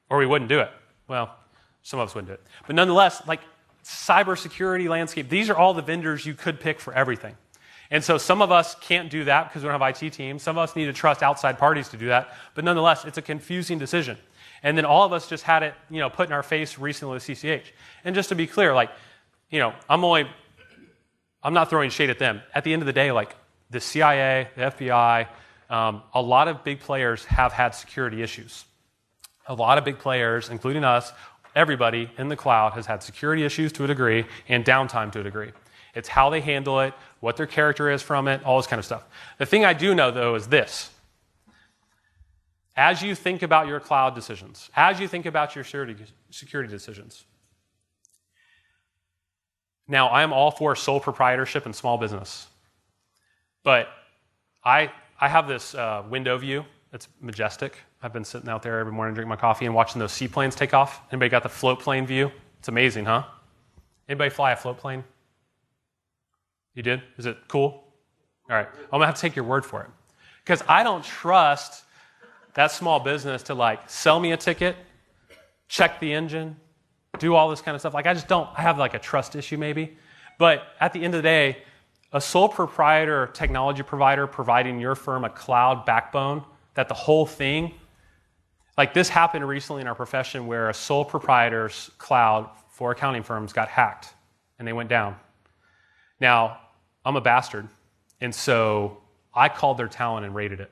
Or we wouldn't do it. Well, some of us wouldn't do it. But nonetheless, cybersecurity landscape, these are all the vendors you could pick for everything. And so some of us can't do that because we don't have IT teams. Some of us need to trust outside parties to do that. But nonetheless, it's a confusing decision. And then all of us just had it, put in our face recently with CCH. And just to be clear, I'm not throwing shade at them. At the end of the day, the CIA, the FBI, a lot of big players have had security issues. A lot of big players, including us, everybody in the cloud has had security issues to a degree and downtime to a degree. It's how they handle it, what their character is from it, all this kind of stuff. The thing I do know, though, is this. As you think about your cloud decisions, as you think about your security decisions, now I am all for sole proprietorship and small business, but I have this window view. It's majestic. I've been sitting out there every morning drinking my coffee and watching those seaplanes take off. Anybody got the float plane view? It's amazing, huh? Anybody fly a float plane? You did? Is it cool? All right. I'm going to have to take your word for it. Because I don't trust that small business to like sell me a ticket, check the engine, do all this kind of stuff. Like I just don't, I have like a trust issue maybe. But at the end of the day, a sole proprietor technology provider providing your firm a cloud backbone, that the whole thing, like this happened recently in our profession where a sole proprietor's cloud for accounting firms got hacked and they went down. Now, I'm a bastard, and so I called their talent and rated it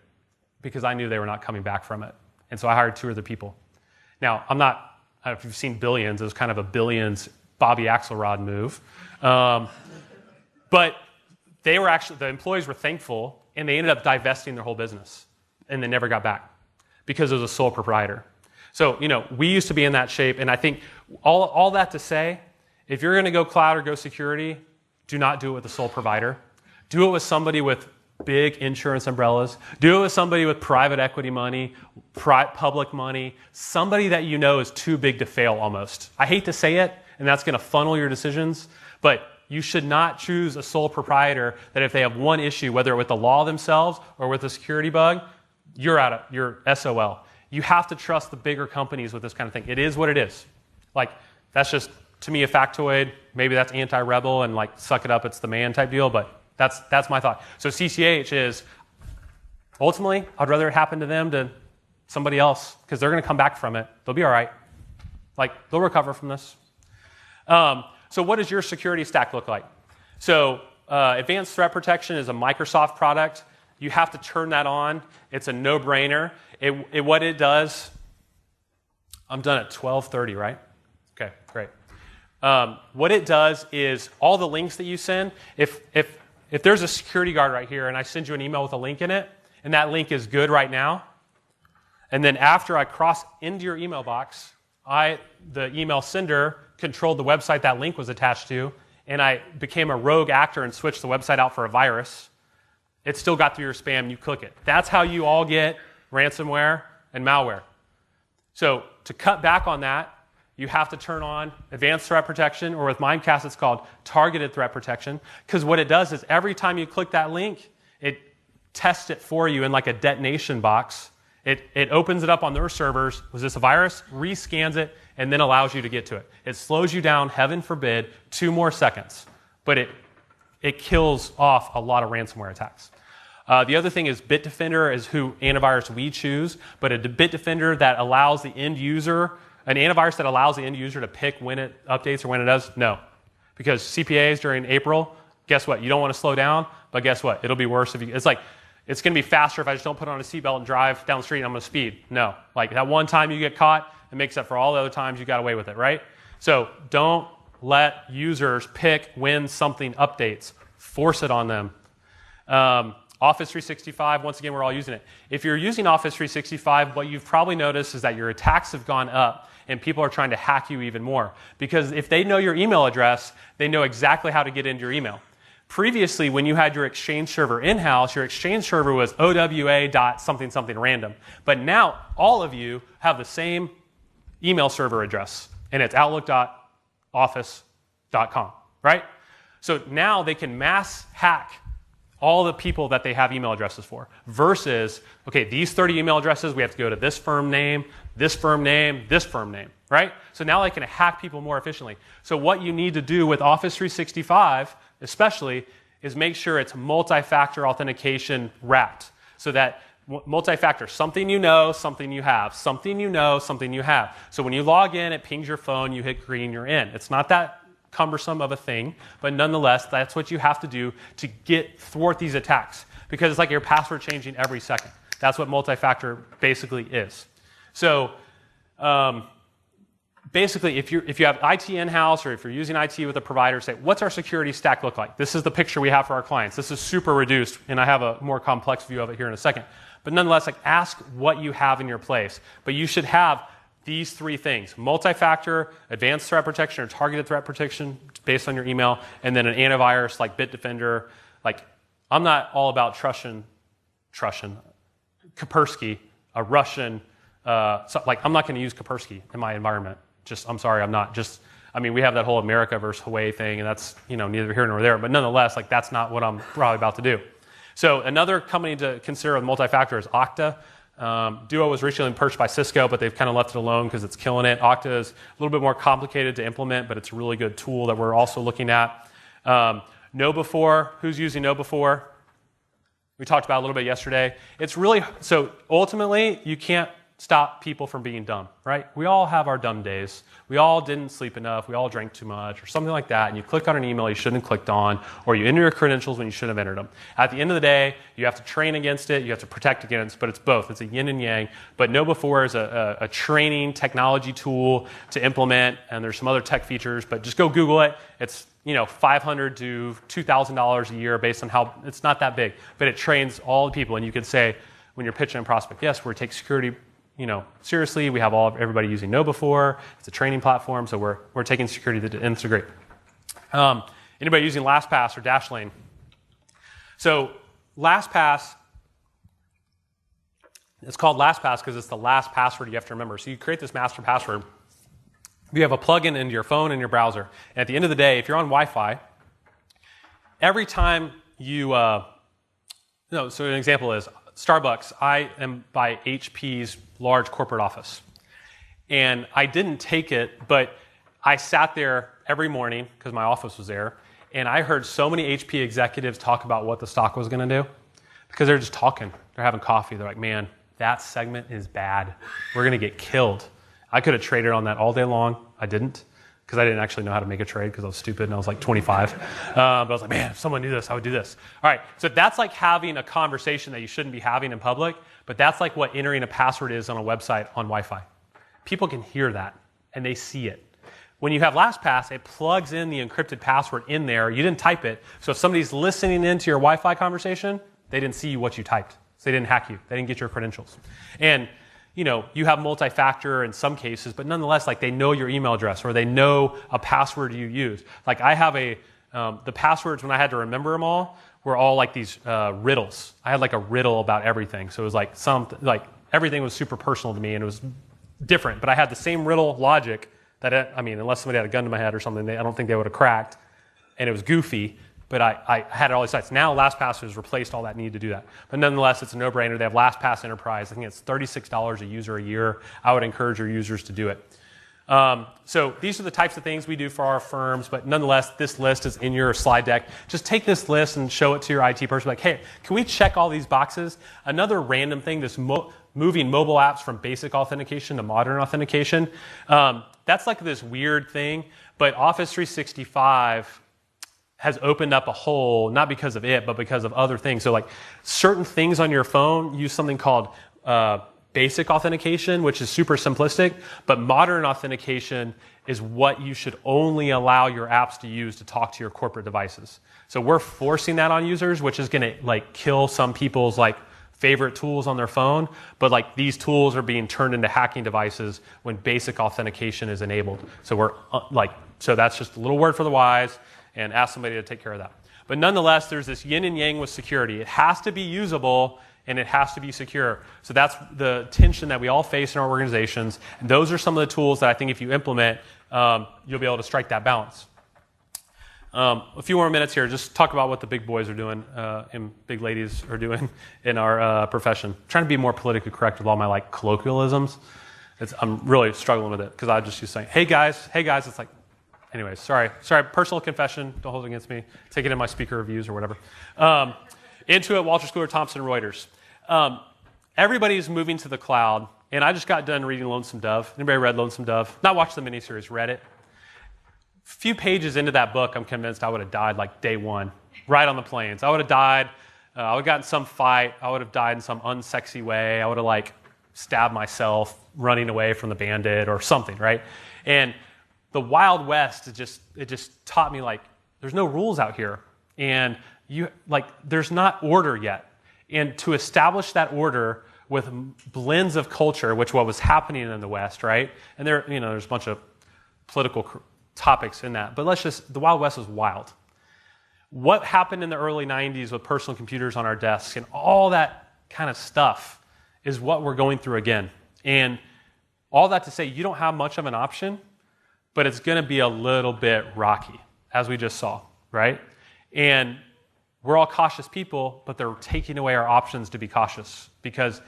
because I knew they were not coming back from it. And so I hired 2 other people. Now, I'm not, I don't know if you've seen Billions, it was kind of a Billions Bobby Axelrod move. But they were actually, the employees were thankful, and they ended up divesting their whole business, and they never got back because it was a sole proprietor. So, we used to be in that shape, and I think all that to say, if you're going to go cloud or go security, do not do it with a sole provider. Do it with somebody with big insurance umbrellas. Do it with somebody with private equity money, public money, somebody that you know is too big to fail almost. I hate to say it, and that's going to funnel your decisions, but you should not choose a sole proprietor that if they have one issue, whether with the law themselves or with a security bug, you're SOL. You have to trust the bigger companies with this kind of thing. It is what it is. Like, that's just, to me, a factoid. Maybe that's anti-rebel and like, suck it up, it's the man type deal, but that's my thought. So CCH is, ultimately, I'd rather it happen to them than somebody else, because they're going to come back from it. They'll be all right. Like, they'll recover from this. So what does your security stack look like? So Advanced Threat Protection is a Microsoft product. You have to turn that on. It's a no-brainer. What it does, I'm done at 12:30, right? Okay, great. What it does is all the links that you send, if there's a security guard right here and I send you an email with a link in it, and that link is good right now, and then after I cross into your email box, the email sender controlled the website that link was attached to, and I became a rogue actor and switched the website out for a virus, it still got through your spam, you click it. That's how you all get ransomware and malware. So to cut back on that, you have to turn on Advanced Threat Protection, or with Mimecast it's called Targeted Threat Protection, because what it does is every time you click that link, it tests it for you in like a detonation box. It opens it up on their servers. Was this a virus? Rescans it, and then allows you to get to it. It slows you down, heaven forbid, 2 more seconds. But it kills off a lot of ransomware attacks. The other thing is Bitdefender is who antivirus we choose, but a Bitdefender that allows the end user, an antivirus that allows the end user to pick when it updates or when it does, no. Because CPAs during April, guess what? You don't want to slow down, but guess what? It'll be worse if you, it's going to be faster if I just don't put on a seatbelt and drive down the street and I'm going to speed. No. Like that one time you get caught, it makes up for all the other times you got away with it, right? So don't let users pick when something updates. Force it on them. Office 365, once again, we're all using it. If you're using Office 365, what you've probably noticed is that your attacks have gone up and people are trying to hack you even more. Because if they know your email address, they know exactly how to get into your email. Previously, when you had your Exchange server in-house, your Exchange server was owa.something random. But now, all of you have the same email server address, and it's outlook.office.com, right? So now they can mass hack all the people that they have email addresses for, versus, okay, these 30 email addresses, we have to go to this firm name, this firm name, this firm name, right? So now they can hack people more efficiently. So what you need to do with Office 365, especially, is make sure it's multi-factor authentication wrapped. So that multi-factor, something you know, something you have, something you know, something you have. So when you log in, it pings your phone, you hit green, you're in. It's not that cumbersome of a thing, but nonetheless, that's what you have to do to thwart these attacks, because it's like your password changing every second. That's what multi-factor basically is. So basically, if you have IT in-house, or if you're using IT with a provider, say, what's our security stack look like? This is the picture we have for our clients. This is super reduced, and I have a more complex view of it here in a second. But nonetheless, ask what you have in your place. But you should have these 3 things: multi-factor, advanced threat protection, or targeted threat protection based on your email, and then an antivirus like Bitdefender. I'm not all about Kaspersky, a Russian. I'm not going to use Kaspersky in my environment. I'm sorry, I'm not. We have that whole America versus Huawei thing, and that's neither here nor there. But nonetheless, that's not what I'm probably about to do. So another company to consider with multi-factor is Okta. Duo was recently purchased by Cisco, but they've kind of left it alone because it's killing it. Okta is a little bit more complicated to implement, but it's a really good tool that we're also looking at. KnowBe4, who's using KnowBe4? We talked about it a little bit yesterday. It's really, so ultimately, you can't stop people from being dumb, right? We all have our dumb days. We all didn't sleep enough. We all drank too much or something like that. And you click on an email you shouldn't have clicked on, or you enter your credentials when you should have entered them. At the end of the day, you have to train against it. You have to protect against, but it's both. It's a yin and yang. But KnowBe4 is a training technology tool to implement, and there's some other tech features, but just go Google it. It's $500 to $2,000 a year based on how, it's not that big, but it trains all the people. And you could say, when you're pitching a prospect, yes, we take security seriously. We have everybody using KnowBe4. It's a training platform, so we're taking security to integrate. Anybody using LastPass or Dashlane? So LastPass, it's called LastPass because it's the last password you have to remember. So you create this master password. You have a plugin into your phone and your browser. And at the end of the day, if you're on Wi-Fi, every time you, so an example is Starbucks. I am by HP's large corporate office. And I didn't take it, but I sat there every morning because my office was there. And I heard so many HP executives talk about what the stock was going to do because they're just talking. They're having coffee. They're like, man, that segment is bad. We're going to get killed. I could have traded on that all day long. I didn't because I didn't actually know how to make a trade because I was stupid and I was like 25. But I was like, man, if someone knew this, I would do this. All right, so that's like having a conversation that you shouldn't be having in public, but that's like what entering a password is on a website on Wi-Fi. People can hear that and they see it. When you have LastPass, it plugs in the encrypted password in there. You didn't type it. So if somebody's listening into your Wi-Fi conversation, they didn't see what you typed. So they didn't hack you. They didn't get your credentials. And you have multi-factor in some cases, but nonetheless, like they know your email address or they know a password you use. Like I have the passwords when I had to remember them all were all like these riddles. I had like a riddle about everything. So it was like everything was super personal to me and it was different, but I had the same riddle logic that, unless somebody had a gun to my head or something, I don't think they would have cracked. And it was goofy. But I had all these sites. Now LastPass has replaced all that need to do that. But nonetheless, it's a no-brainer. They have LastPass Enterprise. I think it's $36 a user a year. I would encourage your users to do it. So these are the types of things we do for our firms. But nonetheless, this list is in your slide deck. Just take this list and show it to your IT person. Like, hey, can we check all these boxes? Another random thing, this moving mobile apps from basic authentication to modern authentication. That's like this weird thing. But Office 365 has opened up a hole, not because of it, but because of other things. So like certain things on your phone use something called basic authentication, which is super simplistic, but modern authentication is what you should only allow your apps to use to talk to your corporate devices. So we're forcing that on users, which is going to like kill some people's like favorite tools on their phone, but like these tools are being turned into hacking devices when basic authentication is enabled. So so that's just a little word for the wise. And ask somebody to take care of that. But nonetheless, there's this yin and yang with security. It has to be usable and it has to be secure. So that's the tension that we all face in our organizations. And those are some of the tools that I think if you implement, you'll be able to strike that balance. A few more minutes here. Just talk about what the big boys are doing and big ladies are doing in our profession. I'm trying to be more politically correct with all my like colloquialisms. I'm really struggling with it because I just used to say, hey guys. It's like, anyways, sorry, personal confession, don't hold it against me. Take it in my speaker reviews or whatever. Intuit, Walter Schooler, Thomson Reuters. Everybody's moving to the cloud, and I just got done reading Lonesome Dove. Anybody read Lonesome Dove? Not watched the miniseries, read it. A few pages into that book, I'm convinced I would have died like day one, right on the plains. I would have died, I would have gotten in some fight, I would have died in some unsexy way, I would have like stabbed myself running away from the bandit or something, right? And the Wild West, it just taught me like there's no rules out here, and there's not order yet. And to establish that order with blends of culture, which what was happening in the West, right? And there's a bunch of political topics in that, but the Wild West was wild. What happened in the early 90s with personal computers on our desks and all that kind of stuff is what we're going through again. And all that to say, you don't have much of an option, but it's going to be a little bit rocky, as we just saw, right? And we're all cautious people, but they're taking away our options to be cautious because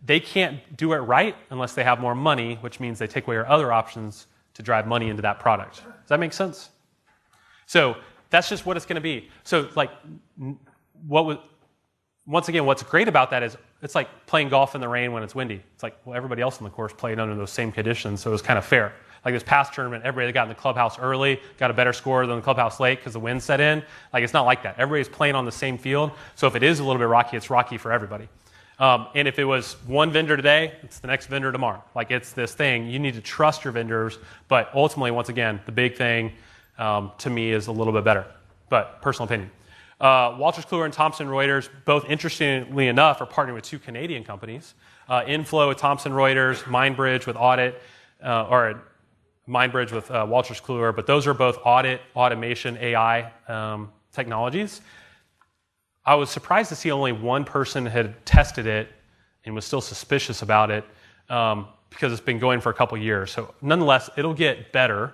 they can't do it right unless they have more money, which means they take away our other options to drive money into that product. Does that make sense? So that's just what it's going to be. So like, once again, what's great about that is it's like playing golf in the rain when it's windy. It's like, well, everybody else on the course played under those same conditions, so it was kind of fair. Like this past tournament, everybody that got in the clubhouse early got a better score than the clubhouse late because the wind set in. Like it's not like that. Everybody's playing on the same field, so if it is a little bit rocky, it's rocky for everybody. And if it was one vendor today, it's the next vendor tomorrow. Like it's this thing. You need to trust your vendors, but ultimately, once again, the big thing to me is a little bit better, but personal opinion. Wolters Kluwer and Thomson Reuters, both interestingly enough, are partnering with two Canadian companies. Inflow with Thomson Reuters, MindBridge with Audit, or MindBridge with Wolters Kluwer, but those are both audit, automation, AI technologies. I was surprised to see only one person had tested it and was still suspicious about it because it's been going for a couple years. So nonetheless, it'll get better.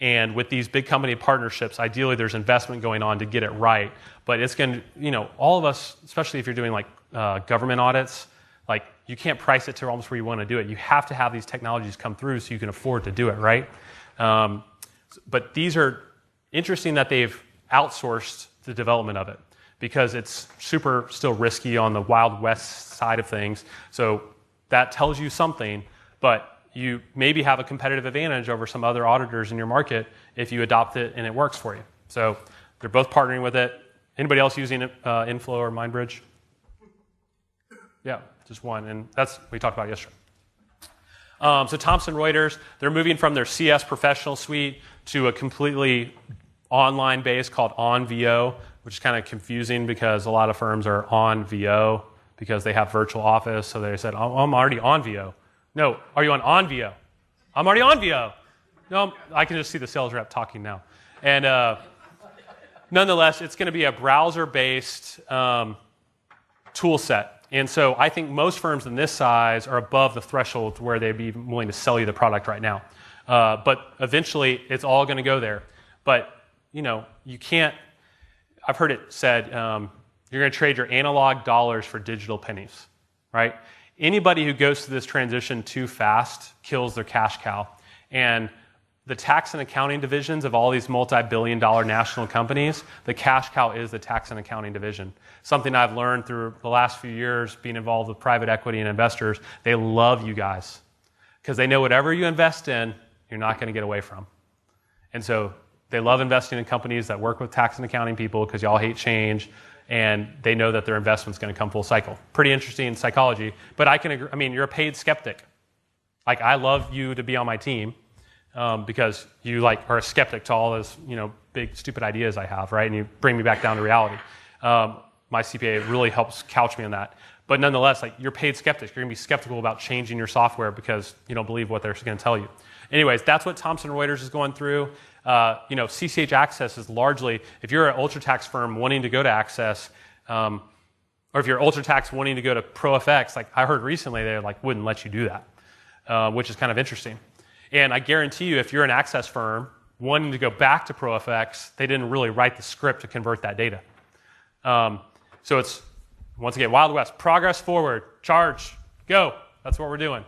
And with these big company partnerships, ideally there's investment going on to get it right. But it's going to, all of us, especially if you're doing like government audits, like you can't price it to almost where you want to do it. You have to have these technologies come through so you can afford to do it, right? But these are interesting that they've outsourced the development of it because it's super still risky on the Wild West side of things. So that tells you something, but you maybe have a competitive advantage over some other auditors in your market if you adopt it and it works for you. So they're both partnering with it. Anybody else using Inflow or MindBridge? Yeah, just one, and that's what we talked about yesterday. So Thomson Reuters, they're moving from their CS Professional Suite to a completely online base called OnVO, which is kind of confusing because a lot of firms are on VO because they have virtual office. So they said, oh, I'm already on VO. No, are you on OnVO? I'm already on VO. No, I can just see the sales rep talking now. And nonetheless, it's going to be a browser-based tool set. And so I think most firms in this size are above the threshold to where they'd be willing to sell you the product right now. But eventually, it's all going to go there. But, you can't, I've heard it said, you're going to trade your analog dollars for digital pennies, right? Anybody who goes through this transition too fast kills their cash cow. And the tax and accounting divisions of all these multi-billion-dollar national companies, the cash cow is the tax and accounting division. Something I've learned through the last few years being involved with private equity and investors, they love you guys because they know whatever you invest in, you're not going to get away from. And so they love investing in companies that work with tax and accounting people because y'all hate change, and they know that their investment's going to come full cycle. Pretty interesting psychology, but I can agree. I mean, you're a paid skeptic. Like, I love you to be on my team because you are a skeptic to all those big stupid ideas I have, right? And you bring me back down to reality. My CPA really helps couch me on that. But nonetheless, you're paid skeptics. You're going to be skeptical about changing your software because you don't believe what they're going to tell you. Anyways, that's what Thomson Reuters is going through. CCH Access is largely, if you're an UltraTax firm wanting to go to Access, or if you're UltraTax wanting to go to ProFX, I heard recently they wouldn't let you do that, which is kind of interesting. And I guarantee you, if you're an Access firm wanting to go back to ProFX, they didn't really write the script to convert that data. So it's, once again, Wild West, progress forward, charge, go. That's what we're doing.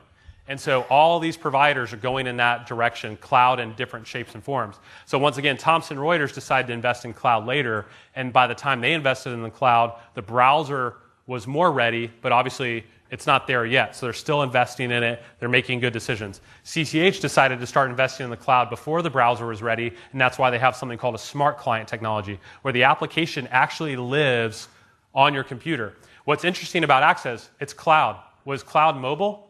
And so all these providers are going in that direction, cloud in different shapes and forms. So once again, Thomson Reuters decided to invest in cloud later, and by the time they invested in the cloud, the browser was more ready, but obviously it's not there yet. So they're still investing in it. They're making good decisions. CCH decided to start investing in the cloud before the browser was ready, and that's why they have something called a smart client technology, where the application actually lives on your computer. What's interesting about Access, it's cloud. Was cloud mobile?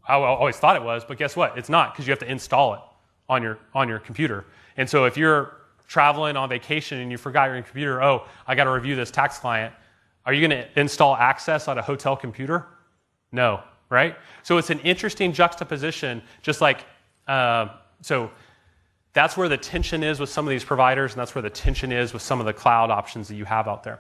I always thought it was, but guess what? It's not, because you have to install it on your computer. And so if you're traveling on vacation and you forgot your computer, I got to review this tax client, are you going to install Access on a hotel computer? No, right? So it's an interesting juxtaposition, just so that's where the tension is with some of these providers, and that's where the tension is with some of the cloud options that you have out there.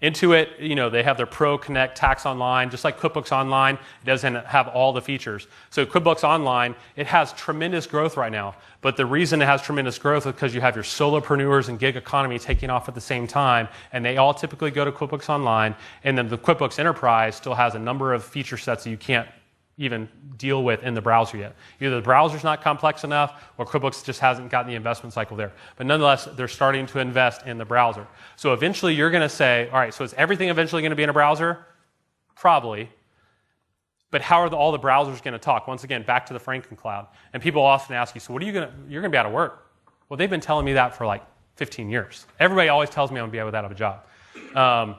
Intuit, they have their Pro Connect Tax Online, just like QuickBooks Online. It doesn't have all the features. So QuickBooks Online, it has tremendous growth right now. But the reason it has tremendous growth is because you have your solopreneurs and gig economy taking off at the same time, and they all typically go to QuickBooks Online. And then the QuickBooks Enterprise still has a number of feature sets that you can't even deal with in the browser yet. Either the browser's not complex enough or QuickBooks just hasn't gotten the investment cycle there. But nonetheless, they're starting to invest in the browser. So eventually you're going to say, all right, so is everything eventually going to be in a browser? Probably. But how are all the browsers going to talk? Once again, back to the Franken cloud. And people often ask you, so what are you're going to be out of work? Well, they've been telling me that for like 15 years. Everybody always tells me I'm going to be out of a job.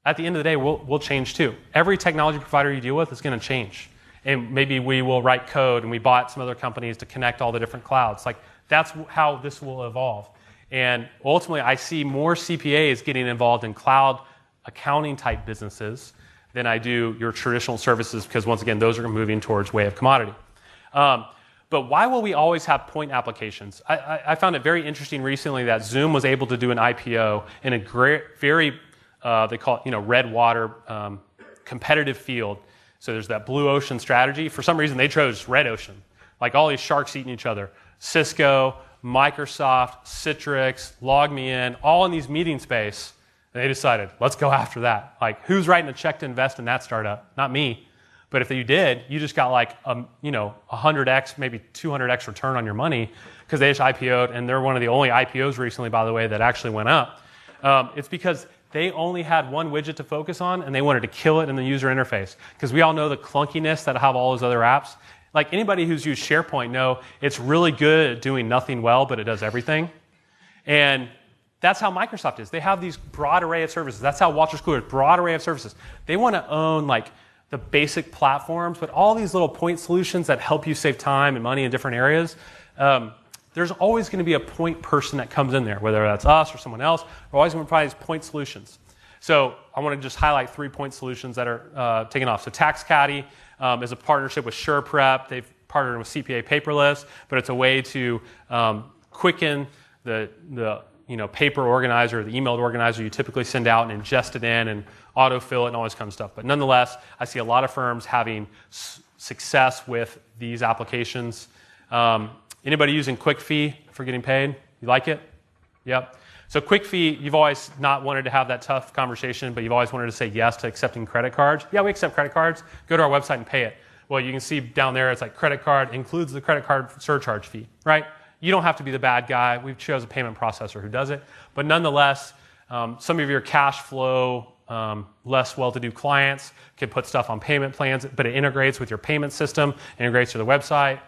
At the end of the day, we'll change too. Every technology provider you deal with is going to change. And maybe we will write code, and we bought some other companies to connect all the different clouds. Like, that's how this will evolve. And ultimately, I see more CPAs getting involved in cloud accounting type businesses than I do your traditional services, because once again, those are moving towards way of commodity. But why will we always have point applications? I found it very interesting recently that Zoom was able to do an IPO in a very they call it, red water competitive field. So there's that blue ocean strategy. For some reason, they chose red ocean. Like all these sharks eating each other. Cisco, Microsoft, Citrix, LogMeIn, all in these meeting space. And they decided, let's go after that. Like, who's writing a check to invest in that startup? Not me. But if you did, you just got like 100x, maybe 200x return on your money because they just IPO'd, and they're one of the only IPOs recently, by the way, that actually went up. It's because they only had one widget to focus on, and they wanted to kill it in the user interface. Because we all know the clunkiness that have all those other apps. Like anybody who's used SharePoint know it's really good at doing nothing well, but it does everything. And that's how Microsoft is. They have these broad array of services. That's how Wolters Kluwer is, broad array of services. They want to own like the basic platforms, but all these little point solutions that help you save time and money in different areas. There's always going to be a point person that comes in there, whether that's us or someone else. We're always going to provide these point solutions. So I want to just highlight 3 point solutions that are taking off. So TaxCaddy is a partnership with SurePrep. They've partnered with CPA Paperless, but it's a way to quicken the paper organizer, the emailed organizer you typically send out and ingest it in and autofill it and all this kind of stuff. But nonetheless, I see a lot of firms having success with these applications. Anybody using QuickFee for getting paid? You like it? Yep. So QuickFee, you've always not wanted to have that tough conversation, but you've always wanted to say yes to accepting credit cards. Yeah, we accept credit cards. Go to our website and pay it. Well, you can see down there, it's like credit card includes the credit card surcharge fee, right? You don't have to be the bad guy. We've chose a payment processor who does it. But nonetheless, some of your cash flow, less well-to-do clients can put stuff on payment plans, but it integrates with your payment system, integrates to the website,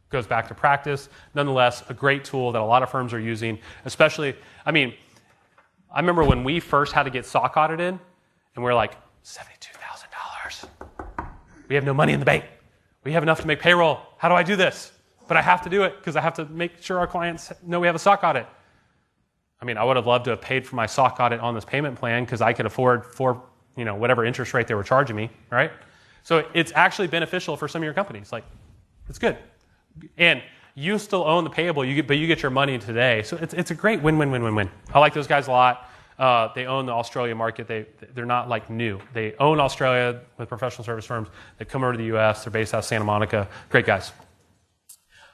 goes back to practice. Nonetheless, a great tool that a lot of firms are using, especially, I remember when we first had to get SOC audited, and we're like, $72,000. We have no money in the bank. We have enough to make payroll. How do I do this? But I have to do it because I have to make sure our clients know we have a SOC audit. I would have loved to have paid for my SOC audit on this payment plan because I could afford whatever interest rate they were charging me, right? So it's actually beneficial for some of your companies. Like, it's good. And you still own the payable, but you get your money today. So it's a great win-win-win-win-win. I like those guys a lot. They own the Australia market. They're not like new. They own Australia with professional service firms. They come over to the U.S. They're based out of Santa Monica. Great guys.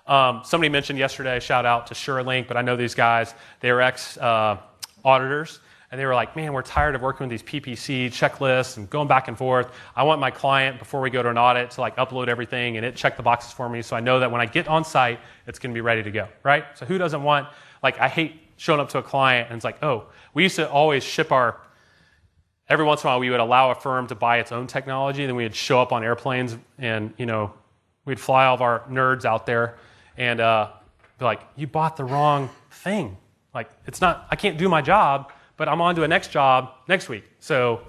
Somebody mentioned yesterday, shout out to SureLink, but I know these guys. They were ex-auditors. And they were like, man, we're tired of working with these PPC checklists and going back and forth. I want my client, before we go to an audit, to like upload everything and it check the boxes for me so I know that when I get on site, it's going to be ready to go, right? So who doesn't want, I hate showing up to a client and it's like, oh, we used to always ship every once in a while we would allow a firm to buy its own technology, then we'd show up on airplanes and, we'd fly all of our nerds out there and be like, you bought the wrong thing. Like, I can't do my job, but I'm on to a next job next week. So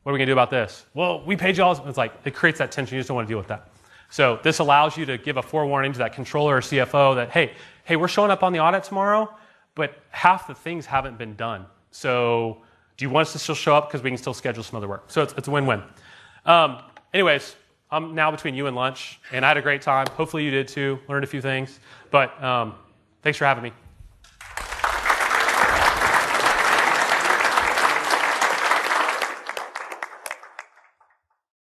what are we going to do about this? Well, we paid you all. It's like, it creates that tension. You just don't want to deal with that. So this allows you to give a forewarning to that controller or CFO that, hey, we're showing up on the audit tomorrow, but half the things haven't been done. So do you want us to still show up? Because we can still schedule some other work. So it's a win-win. Anyways, I'm now between you and lunch, and I had a great time. Hopefully you did too. Learned a few things. But thanks for having me.